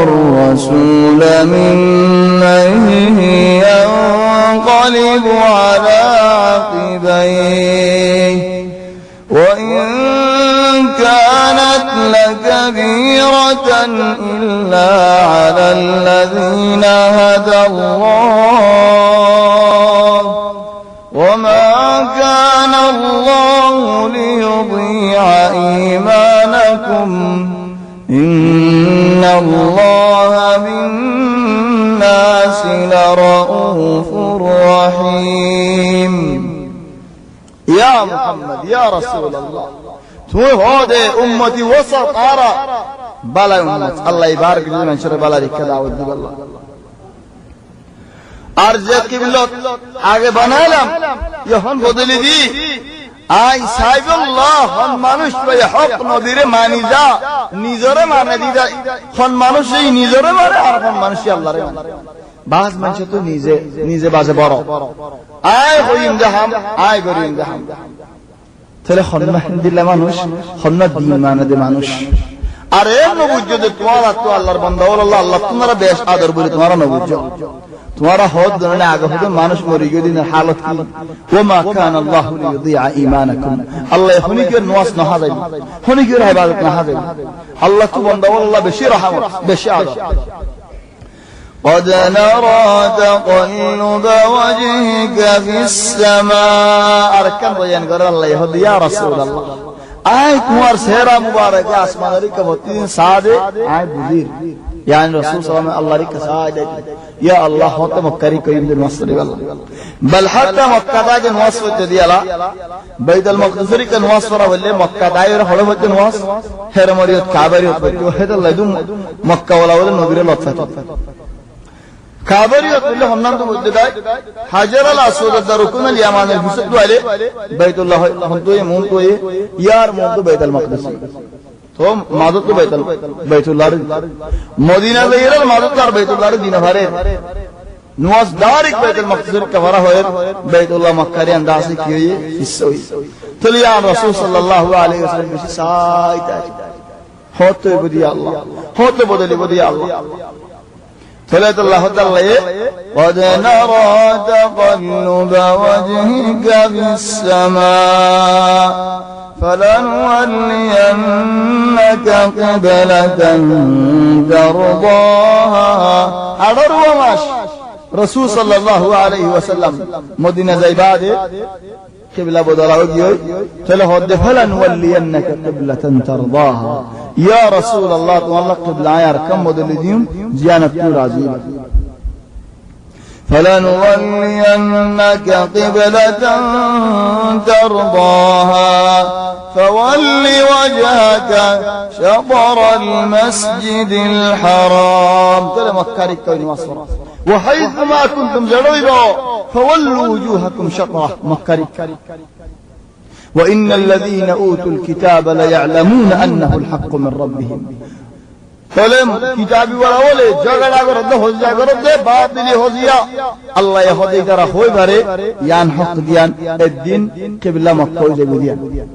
الرسول ممن ينقلب على عقبيه وإن كانت لكبيرة إلا على الذين هدى الله وما كان الله ليضيع إيمانكم إن الله بالناس لرؤوف رحيم يا محمد يا رسول الله تو هذا أمتي وسط أرى بلا أمت الله يبارك لي من شر بلا ركلا ودي الله أرجع قبلة آگے بنالم يهون بدلی دی আই সাইবুল্লাহ হন মানুষ ভাই হক নবীরে মানি যা নিজরে মানে দিদা হন মানুষ এই নিজরে মানে আর হন মানুষই আল্লাহরে মানে বাজ মানুষ তো নিজে বাজে বড় আই হইম জাহাম আই গরিম জাহাম তাহলে হন দিলে মানুষ হন দিন মানে দে মানুষ আর এর নবুজ্জ যে তোমারা তো আল্লাহর বান্দা আল্লাহ আল্লাহ তোমরা বেশ আদর বলে তোমারা নবুজ্জ तुम्हारा होद दुनिया आगे होते मानुष मरी गई दिन हालत की वो माकान अल्लाह लियुदिया ईमानकुम अल्लाह हुनी के नवाज न हाज़िर हुनी के इबादत न हाज़िर अल्लाह तू बंदा अल्लाह बेशी रहमत बेशी आदर قد نرى تقلب وجهك في السماء أركان بيان قال الله يهدي يا رسول الله آي तुम्हार सेहरा मुबारक आसमान री कबतीन सादे आय बुजीर يعني رسول صلى الله عليه وسلم الله ريك ساعد يا الله هات مكري كريم دين مصر والله بل حتى مكة داج نواس وتدي على بيت المقدس ريك نواس ورا ولا مكة داير هذا وجه نواس هر مريض كابريوت بيجو هذا الله يدوم مكة ولا نبير لطفة كابريوت اللي هم نام تو داي حجر الأسود الدركون اليمان الحسد والے بيت الله هم تو يمون تو يار مون تو بيت المقدس तो मादत तो बैतुल्लाह मदीना जाइर मादत बैतुल्लाह दिन भरे नवाज दारिक बैतुल मक़दस कवरा होए बैतुल्लाह मक्का रे अंदाज की हुई हिस्सा हुई तो या रसूल सल्लल्लाहु अलैहि वसल्लम की साइता होते बदिया अल्लाह होते बदिया अल्लाह ثلاث الله تعالى قد نرى تقلب وجهك في السماء فلنولينك قبلة ترضاها أدر وماش رسول صلى الله عليه وسلم مدينة زيباد قبلة بدلاوي تلهد فلنولينك قبلة ترضاها يا رسول الله والله قبلة عيار كم مدلدين زيانة راضي فلنولينك قبلة ترضاها فول وجهك شطر المسجد الحرام ترى مكارك كوني مصر وحيث ما كنتم جريبا فولوا وجوهكم شطره مكارك وإن الذين أوتوا الكتاب ليعلمون أنه الحق من ربهم فلم كتابي ولا ولي جغدا کرد ہو جا کرد باطل ہو جیا اللہ یہودی طرح ہوئی بھرے یان حق دیان الدین قبلہ مکہ جے دیان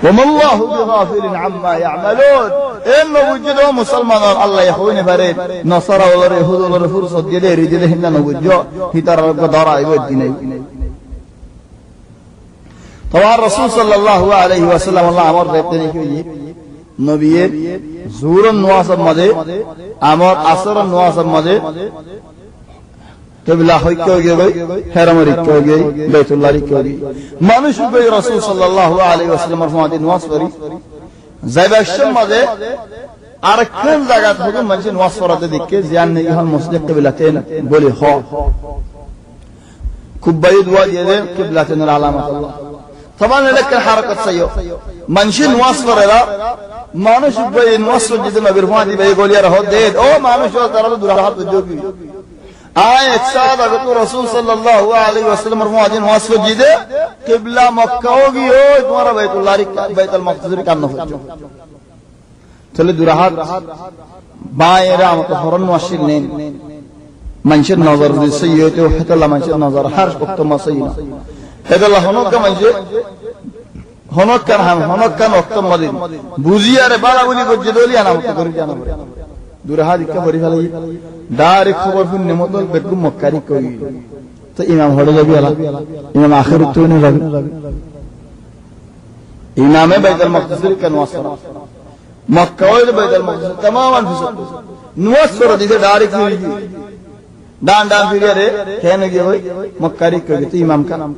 وما الله بغافل عما يعملون ان وجدوا مسلمان الله يهوني بھرے نصارى ولا يهود ولا فرس دے رجلہ ہن وجو ہی طرح قدرا الدین تو رسول صلی اللہ علیہ وسلم اللہ امر دیتے ہیں کہ নবীর জুরন নওয়াজের মধ্যে আমর আসরের নওয়াজের মধ্যে কিবলা হইকে গই হেরামরি কে গই বাইতুল্লাহ কে গই মানুষ গই রাসূল সাল্লাল্লাহু আলাইহি ওয়াসাল্লামের মধ্যে নওয়াজ করি যাইবাসের মধ্যে আরেকখান জায়গা থেকে মানুষ নওয়াজ পড়াতে দেখে জিয়ান নেই হন মুসলিম কিবলাতেন বলে হ খুব বাইদ ওয়া দিয়ে কিবলাতেনের আলামত আল্লাহ طبعا لك الحركه سيو منشن وصفر لا مانوش بين وصف جد ما بيرفعدي بيقول يا رهود ديد او مانوش ترى دراحت جوبي আয় এক সাদ আগত রাসূল সাল্লাল্লাহু আলাইহি ওয়াসাল্লামের মুয়াজ্জিন ওয়াজ করজিদে কিবলা মক্কা হোগি ও তোমার বাইতুল্লাহ বাইতুল মাকদুসের কান্ন হচ্ছে চলে দুরাহাত বাইরা মত হরন ওয়াসিল নেন মানুষের নজর দিছে ইয়েতে হেতাল্লাহ মানুষের নজর হার ওক্ত মাসাইনা হেতাল্লাহ হনক মানুষে হনক কান ওক্ত মদিন বুঝিয়ারে বালাগুলি করছে দলি আনা মত করে জানা দুরাহাত কে বরি ফেলাই দার খবর ফুন নেমতল বেদগু মক্কারি কই তো ইমাম হড়ে যাবি আলা ইমাম আখিরত তো নে যাবে ইমামে বাইতুল মাকদুসের কান ওয়াসরা মক্কা ওই বাইতুল মাকদুস तमाम ফিসদ নুয়াস করে দিতে ডাইরেক্ট ফিরি ডান ফিরে রে কেন গিয়ে ওই মক্কারি কই তো ইমাম কা নাম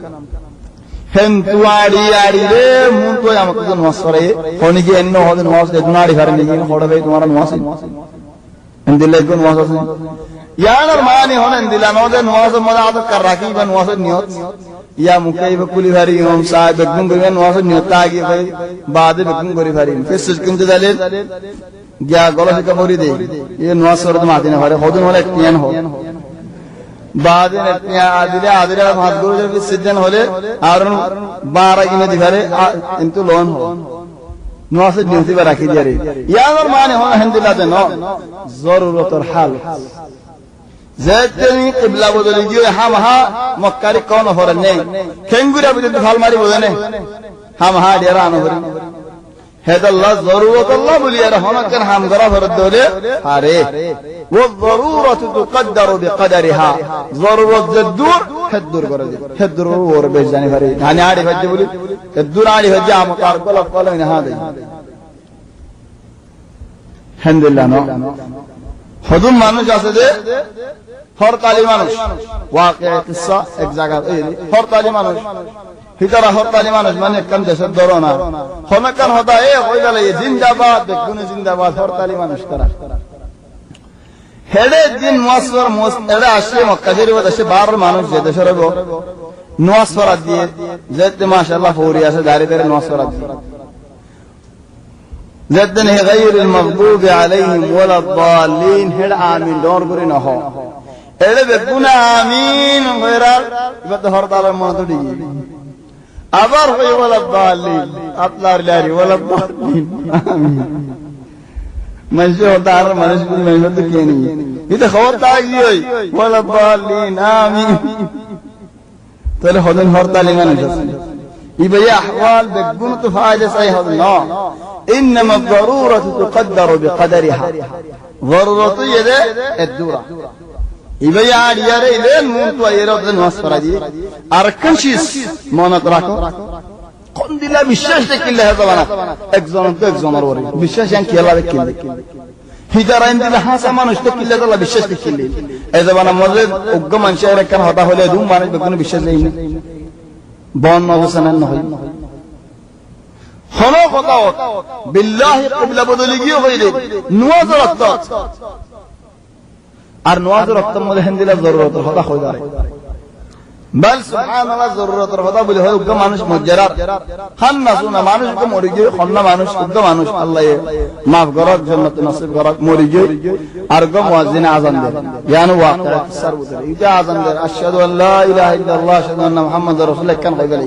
হেন তুয়াড়ি আড়ি রে মুন তো আমাকে তো নুয়াস করে কোনি কি এন্ন হদ নুয়াস দে নাড়ি ঘরে নিয়ে হড়ে ভাই তোমার নুয়াস এন্দিলে কোন নুয়াস আছে ইয়ার মানে হন এন্দিলা নদে নুয়াস মজা আদত কর রাখি বা নুয়াস নিয়ত या मुकई बकुली भारी हम साहब बेगम गोविंद वास न्योता आगे भाई बाद बेगम गोरी भारी फिर सिस्टम के दले गया गलत का मोरी दे ये नवाज सरद माते ने भारे होदन वाला टियन हो बाद ने टिया आदिले हाथ गोर जब सिद्धन होले और 12 इने दिखारे इनतो लोन हो नवाज न्योती पर रखी दिया रे या और माने हो हंदिला दे नो जरूरत और हाल ज़ैतनी क़िबला बदली जो हम हाँ मक्कारी कौन हो रहे नहीं खेंगुरा भी तो फाल मारी बोले ने हम हाँ डेरा न हो रहे है तो अल्लाह ज़रूरत अल्लाह बोली यार होना कर हम गरा भरत दोले अरे वो ज़रूरत तो कद्दरो बेक़दरिहा ज़रूरत जद्दूर हद्दूर करो हद्दूर और बेच जाने भरे धाने आड़ी बच्चे बोली हद्दूर आड़ी बच्चे हम कार को लो इन्हें हाँ दे हंदिल्ला नो हदुम मानो जासे दे হরতালি মানুষ ওয়াকিয়া কিসসা এক জায়গা হরতালি মানুষ হিতারা হরতালি মানুষ মানে কান দেশের দরনা হনকান হদা এ কই গেল জিন্দাবাদ বেগুনে জিন্দাবাদ হরতালি মানুষ তারা হেডে দিন মুয়াসসার এরা আসে মক্কা শরীফে দেশে 12 মানুষ যে দেশের গো নওয়াজ ফরাত দিয়ে যেতে মাশাআল্লাহ ফৌরি আছে দাঁড়িয়ে দাঁড়িয়ে নওয়াজ ফরাত জেদনে গায়রুল মাগদুবি আলাইহিম ওয়ালা দাল্লিন হেড আমিন দর করে না হ এলে বেগুনা আমিন হয়রা এবার তো হরতালের মনে তো ডিগি আবার হই ওয়ালা দাল্লিন আপনার লারি ওয়ালা দাল্লিন আমিন মানুষ হরতাল মানুষ মেহনত তো কে নেই এটা খবর তাগি হই ওয়ালা দাল্লিন আমিন তাহলে হদন হরতালি মানুষ আছে يبقى أحوال بتكون فايدة صحيحة لا إنما الضرورة تقدر بقدرها ضرورة يده الدورة يبقى يعني يرى لين مونت ويرد النصر دي أركنشيس ما نتراكم قند الله بالشاش كله هذا بنا إكزون أروري بالشاش يعني كلا بكله هيدا راين دي لها سامان اشتكي الله الله بالشاش كله إذا بنا مزيد أقوم من شيء كان هذا هو ليه دوم ما نبغون بالشاش ليه بون نوسنا نهي خنا خطاوت بالله قبل بدلجي غيره نوازر الطاق আর নওয়াজ রক্ত মধ্যে হিন্দিলা জরুরতের কথা কই দাঁড়ায় বল সুবহানাল্লাহ জরুরতের কথা বলে হয় উগ্র মানুষ মুজারাত খান্নাসুনা মানুষকে মরি গিয়ে খন্না মানুষ উগ্র মানুষ আল্লাহ maaf করক জান্নাত নসিব করক মরি গিয়ে আর গো মুয়াজ্জিন আযান দেন ইয়ান ওয়াকিয়া সরবত এটা আযান দেন আশহাদু আল্লা ইলাহা ইল্লাল্লাহ আশহাদু আন্না মুহাম্মাদুর রাসূলুল্লাহ কান কই গেল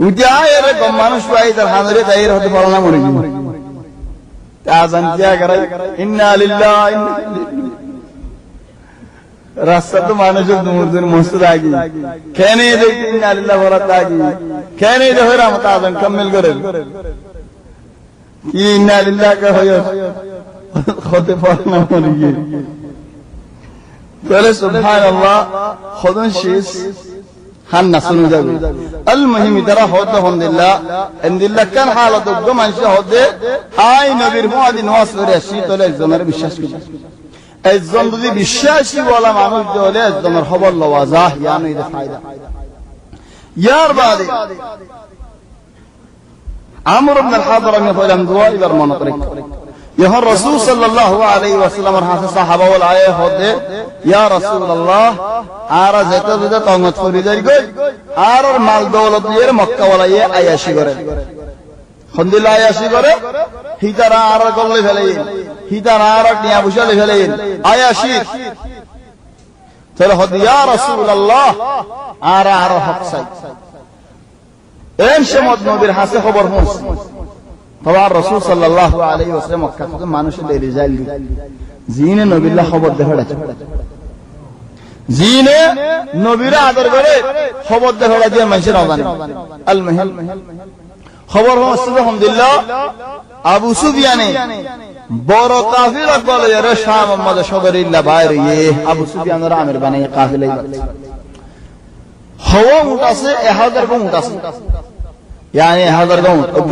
উজা এর গো মানুষ পাই তার হাজরে দাইর হতে পারে না মরি গিয়ে আযান কিয়া করে ইন্না লিল্লাহি রাস্তা তো মানুষের দুমুরদের মসজিদ আগি কেনে দেখি ইন্না লিল্লাহি ওয়া রাত আগি কেনে দেখো রহমত আযম কামিল করে ইন্না লিল্লাহি কা হয় হতে পারে না মরি গিয়ে বলে সুবহানাল্লাহ খোদন শেষ হান নাসুন যাবে আল মুহিম ইদারা হতে হন্দিল্লাহ ইনদিল্লাহ কান হালাত গো মানুষ হতে আই নবীর মুআদ্দিন ওয়াজ করে আসি তাহলে একজনের বিশ্বাস করে একজন যদি বিশ্বাসী বলা মানুষ হলে একজনের খবর লওয়াজাহ ইয়ানি এর ফায়দা ইয়ার বাদে আমর ইবনে আল-হাদরামি কইলাম দোয়া ইবার মনে করে ইহা রাসূল সাল্লাল্লাহু আলাইহি ওয়াসাল্লামের হাতে সাহাবা বল আয়ে হতে ইয়া রাসূলুল্লাহ আর যেতে যেতে তঙ্গত করি যাই গই আর মাল দৌলত নিয়ে মক্কা ওয়ালায়ে আয়াশি করে খন্দিলা আয়াশি করে হিতারা আর গল্লে ফেলে হিতারা আর নিয়া বুঝালে ফেলে আয়াশি তাহলে হদ ইয়া রাসূলুল্লাহ আর হক চাই এর সময় নবীর হাতে খবর পৌঁছে তোমার রাসূল সাল্লাল্লাহু আলাইহি ওয়াসাল্লাম মক্কা থেকে মানুষের রিজাল্ট জিনে নবিল্লাহ খবর দেখাড়াছে জিনে নবীরা আদর করে খবর দেখাড়া দিয়ে মানুষের অজানে আল মাহাল খবর হচ্ছে আলহামদুলিল্লাহ আবু সুফিয়ানে বড় কাফিলা বলে রে শাহ মোহাম্মদ সদরিল্লাহ বাইরে আবু সুফিয়ানের আমির বানাই কাফিলাই হওয়া উট আছে 1000 উট আছে يعني 1000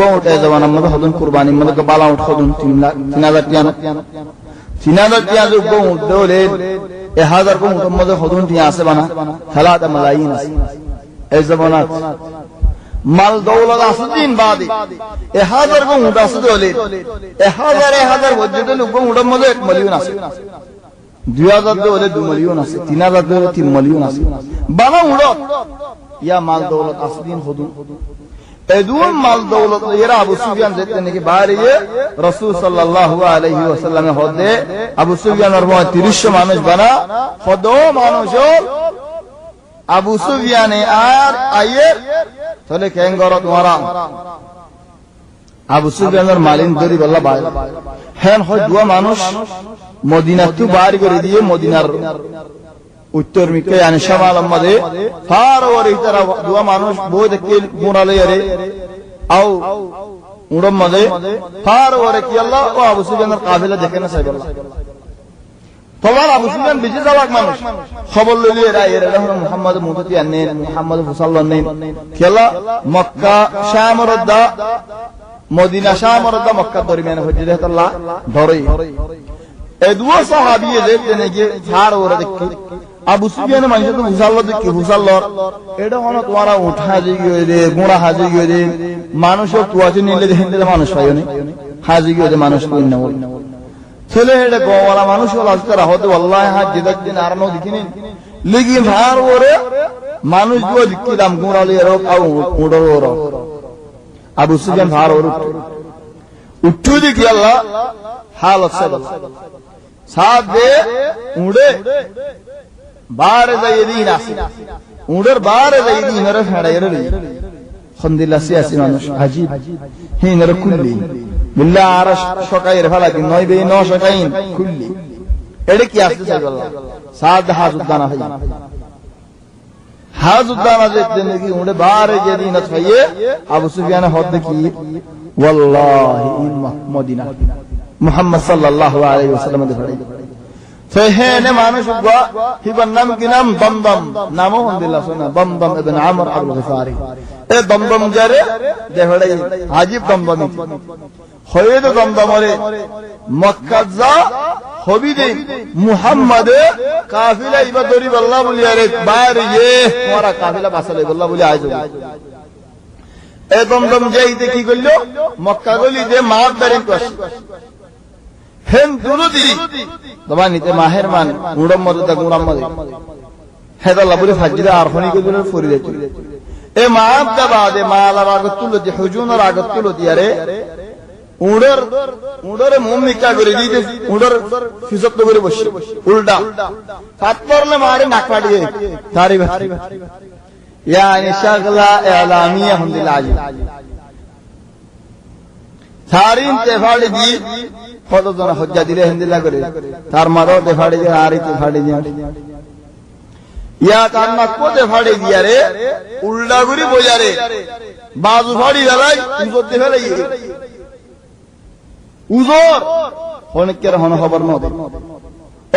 গোট এই জমানার মধ্যে হদুন কুরবানির মধ্যে বালা উট হদুন 3000 টিয়া 3000 টিয়া গোট দলে 1000 গোটের মধ্যে হদুন টিয়া আছে বানা 3 মালাইন আছে এই জমানার মাল দৌলত আছে দিন বাদে 1000 গোট আছে দলে 1000 বজ্জে লোক গোটের মধ্যে 1 মিলিয়ন আছে 2000 দলে 2 মিলিয়ন আছে 3000 দলে 3 মিলিয়ন আছে বানা উড় ইয়া মাল দৌলত আছে দিন হদুন এদুন মাল দৌলত এরা আবু সুফিয়ান যেতে নাকি বাইরে রাসূল সাল্লাল্লাহু আলাইহি ওয়াসাল্লামে হদে আবু সুফিয়ানের 300 মানুষ বানা হদো মানুষ আবু সুফিয়ানে আর আয়ে তাহলে কেন গর তোমারা আবু সুফিয়ানের মালিন ধরি বল্লা ভাই হেন হয় দুয়া মানুষ মদিনা টু বাইরে করে দিয়ে মদিনার উত্তর মিকে yani শামাল মধ্যে ফার ওরে তারা দুয়া মানুষ বই দেখে মুরালে রে আও উড়ম মধ্যে ফার ওরে কি আল্লাহ ও আবু সুফিয়ানের কাফেলা দেখে না সাহেব আল্লাহ তোমার আবু সুফিয়ান বেঁচে যাওয়ার মানুষ খবর লইলে এরা এরা হলো মুহাম্মদ মুতাতি আনেন মুহাম্মদ সাল্লাল্লাহু আলাইহি কি আল্লাহ মক্কা শামরদা মদিনা শামরদা মক্কা দরমিয়ান হচ্ছে দেখে আল্লাহ ধরে এই দুয়া সাহাবী দেখতে নাকি ফার ওরে দেখে আবু সুফিয়ান মানুষ তো মুসাল্লাহ দেখি মুসাল্লাহ এটা হলো তোমারা উঠা গিয়ে রে গোড়া হাজি গিয়ে রে মানুষও কুয়াতে নিলে হিন্দে মানুষ পাইও নি হাজি গিয়ে মানুষ কই না বল ছেলে এটা গোওয়ালা মানুষ হলো আজকে রাহতে আল্লাহ হাত যেটা দিন আর নো দেখিনি লেগি ভার ওরে মানুষ দুয়া দিলাম গোড়া লিয়ে রো আও উড়ো রো আবু সুফিয়ান ভার ওরে উঠু দেখি আল্লাহ হালত সাদ দে উড়ে বারে যাইদিন আসি উড়ের বারে যাইদিন রে ফেড়াইরে রে আলহামদুলিল্লাহ সিয়াসি মানুষ আজিব হিনরে কুল্লি বিল্লাহ আরশ সকাইর ফলা কি নয় বে 9 সকাইন কুল্লি এডে কি আসছে আল্লাহ সাদ হাজুদানা হয় হাজুদানা যেতে নাকি উড়ে বারে যেদিন খাইয়ে আবু সুফিয়ান হদ কি ওয়াল্লাহি মদিনা মুহাম্মদ সাল্লাল্লাহু আলাইহি ওয়াসাল্লাম দেখাই فهنا মানুষ গো হিবার নাম কি নাম দমদম নামও আলহামদুলিল্লাহ শোনা দমদম ইবনে আমর আল গফারি এ দমদম যারে দেহড়াই আজিব দমদমি হয়ে তো দমদমরে মক্কা যা হবি দে মুহাম্মদ কাফিলা ইবা দরি আল্লাহ বলি আরে বাইরে তোমারা কাফিলা বাসালে আল্লাহ বলি আইজো এ দমদম যাইতে কি করলো মক্কা গলি যে মাপ দাঁড়িয়ে তো হেন দুরুদি দবা নিতে মাহের মান গুড়ম মদে গুড়ম মদে হেদাল্লাহ বলে ফাজিরে আর খনি করে ফরি দিতে এ মাপ দা বাদে মালা রাগত তুলো যে হুজুনের রাগত তুলো দিয়ারে উড়রে মুমিকা করে দিতে উড়র ফিসত করে বসে উল্টা সাত পরলে মারে নাক ফাটিয়ে তারি ভাই يعني شغله اعلاميه الحمد لله সারিন তেফাড়ি দি কতজন হজ্জা দিলে হিন্দিলা করে তার মারো তেফাড়ি দি আরি তেফাড়ি দি ইয়া তার না কো তেফাড়ি দিয়া রে উল্টা গুরি বজারে বাজু ফাড়ি গলাই উজর তেফাড়ি উজর অনেকের হন খবর নদে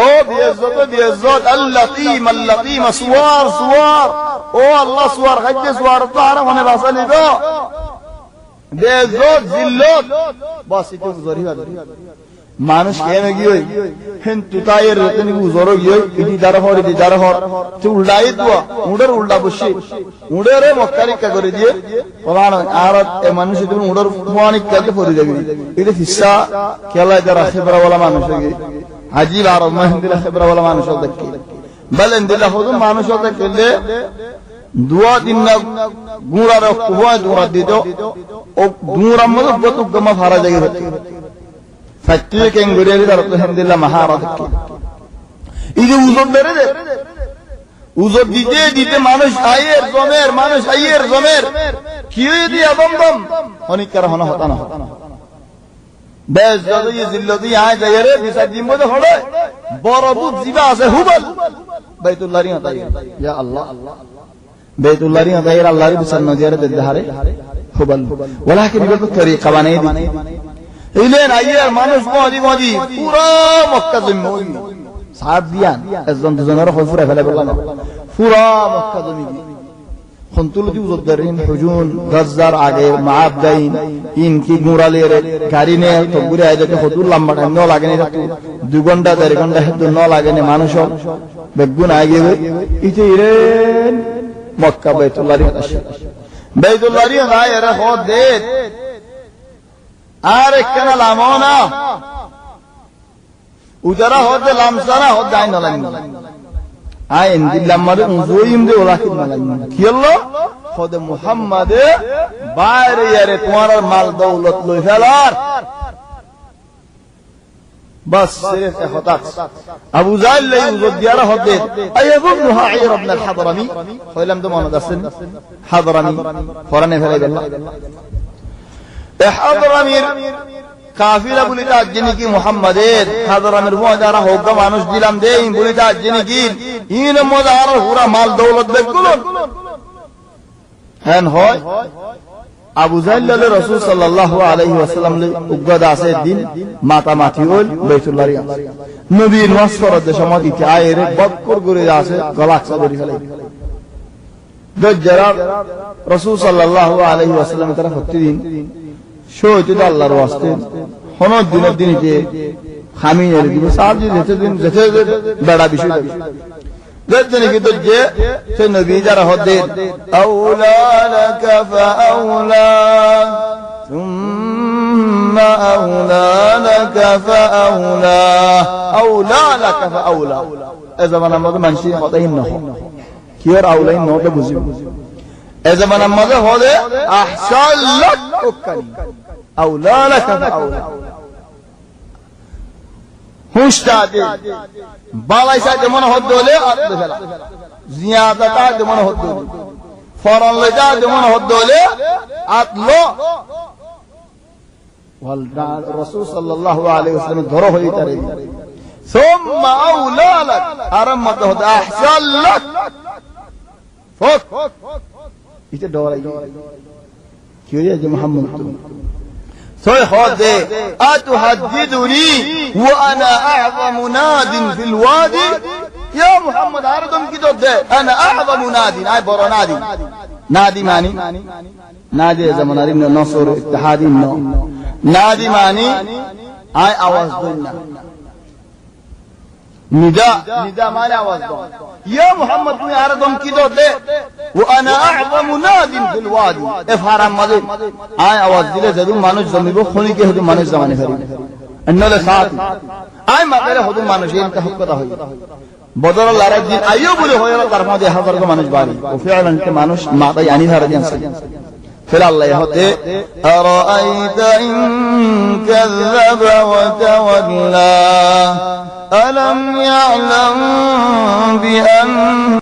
ও বিয়াজ্জত আল্লাতিম সুওয়ার ও আল্লাহ সুওয়ার হাজ্জে সুওয়ার তারা মনে বাসালি গো বেজত জিল্লত বাস ইতো জরি মানুষ কেমে গিয়ে হেন তুতায়ের রতনি উজর গিয়ে ইদি দারহর তো উল্টাই দুয়া উড়ের উল্টা বসে উড়েরে মক্কারিকা করে দিয়ে ওলান আর এ মানুষ তুমি উড়ের মুয়ানিক কাতে পড়ে যাবে এটা হিস্সা খেলা যারা খেবরা ওয়ালা মানুষ লাগে আজিব আর মাহদিলা খেবরা ওয়ালা মানুষ দেখি বলেন দিলা হদু মানুষ দেখলে দুয়া দিন না গুড়া রে কুয়া দুরা দিতো ও গুড়া মত বতু গমা ফারা জায়গা হতে ফাটিয়ে কেন গড়িয়ে দাঁড়াতো আলহামদুলিল্লাহ মহারাজ কি এই যে উজর ধরে উজর দিতে দিতে মানুষ আইয়ের জমের কি হয়ে দিয়া দমদম অনেককার হন হতা না বেশ যদি জিল্লতি আয় যায় রে বিচার দিন মধ্যে হলে বড় বুক জিবা আছে হুবল বাইতুল্লাহর হতাই ইয়া আল্লাহ বাইতুল্লাহর হতাই আল্লাহর বিচার নজিয়ারে দেহারে হুবল ওয়ালাকিন বিল তরিকা বানাই দি ইলেন আইয়ার মানুষ মজি পুরো মক্কা জমি সাত দিয়ান একজন দুজনের হল ফুরা ফেলে বললাম পুরা মক্কা জমি খন্তুলতি উজদারিন হুজুন গজ্জার আগে মাআবদাইন ইনকি গুড়ালের গাড়ি নে তো ঘুরে আইতে হতুল লম্বা টাইম ন লাগে না 2 ঘন্টা 4 ঘন্টা হেতু ন লাগে না মানুষ বেগুন আগে ইতে ইরেন মক্কা বাইতুল্লাহর আসে বাইতুল্লাহর গায়রে হদে আর একখানা লামনা উজারা হতে লামসারা হতে আইন লাইন আইন দিল্লাম মারে উজুইম দে ওলা কি লাইন কি হলো খোদে মুহাম্মাদে বাইরে ইয়ারে তোমার মাল দৌলত লই ফেলার বাস সিরিফ হতাক আবু জাল লাই উজুদ দিয়ারা হতে আইয়াবু হাইর ইবনে আল-হাদরামি কইলাম তো মনে আছেন হাদরামি ফরানে ফেলাই গেল এ হাদরামির কাফিলা বলিতা যিনি কি মুহাম্মাদের হাদরামের মজারা হোক মানুষ দিলাম দেই বলিতা যিনি কি ইন মজারা পুরা মাল দৌলত দেখগুলো হেন হয় আবু জাহল রাসূল সাল্লাল্লাহু আলাইহি ওয়াসাল্লাম লে উগদ আছে দিন মাতা মাটি হল বাইতুল্লাহর নবী নওয়াজ ফরদ সময় কি আয়ের বক্কর করে আছে গলাকসা ধরে ফেলে দজ্জারা রাসূল সাল্লাল্লাহু আলাইহি ওয়াসাল্লাম তারা প্রতিদিন শোয়তো আল্লাহর ওয়াস্তে হনো দিনের দিনকে খামি এর দিব সাহেব যেতে দিন যেতে বড় বিষয় দজ্জানি কি দজ্জে সে নবী যারা হদে আউলা লাকা ফাউলা সুম্মা আউলা লাকা ফাউলা আউলা লাকা ফাউলা এই জামানার মধ্যে মানুষ হতাই না কি আর আউলাই নতে বুঝিব এই জামানার মধ্যে হলে আহসান লাক উকানি আউলা লাকা ফাউলা হুশটা দে বালাইসা যেমন হদ হলে আত্ম ফেলা জিয়াদাতা যেমন হদ হলে ফরন লেজা যেমন হদ হলে আতলো ওয়াল রাসূল সাল্লাল্লাহু আলাইহি ওয়াসাল্লাম ধরো হই তারে সুম্মা আউলা লাক আরামত হদ আহসান লাক ফক ইতে ডরাই কি হইয়া যে মুহাম্মদ সই হদে আতুহাদ্দিদুনি ওয়া আনা আ'যামু নাদিন ফিল ওয়াদি ইয়া মুহাম্মদ আরদম কি দে আনা আ'যামু নাদিন আই বড় নাদি নাদি মানি নাদি জামানার ইবনে নসর ইত্তেহাদি নাদি মানি আই আওয়াজ দেন না নিদা মানে আওয়াজ দাও ইয়া মুহাম্মদ তুমি আরদম কি দে ওয়া আনা আ'যামু নাদিন ফিল ওয়াদি এফারাম মাঝে আই আওয়াজ দিলে যদি মানুষ জমিব খনিকে হতে মানুষ জামানে ফেরি অন্যলে সাথ আই মাগরে হতে মানুষ এর কথা হয় বদর লড়াই দিন আইও বলে হয় তার মধ্যে হাজার মানুষ বাড়ি ও ফিআলান কে মানুষ মাথায় আনি ধরে দিয়েছে ফির আল্লাহ হতে আরাইতা ইন কাযাবা ওয়া তাওয়াল্লা ألم يعلم بأن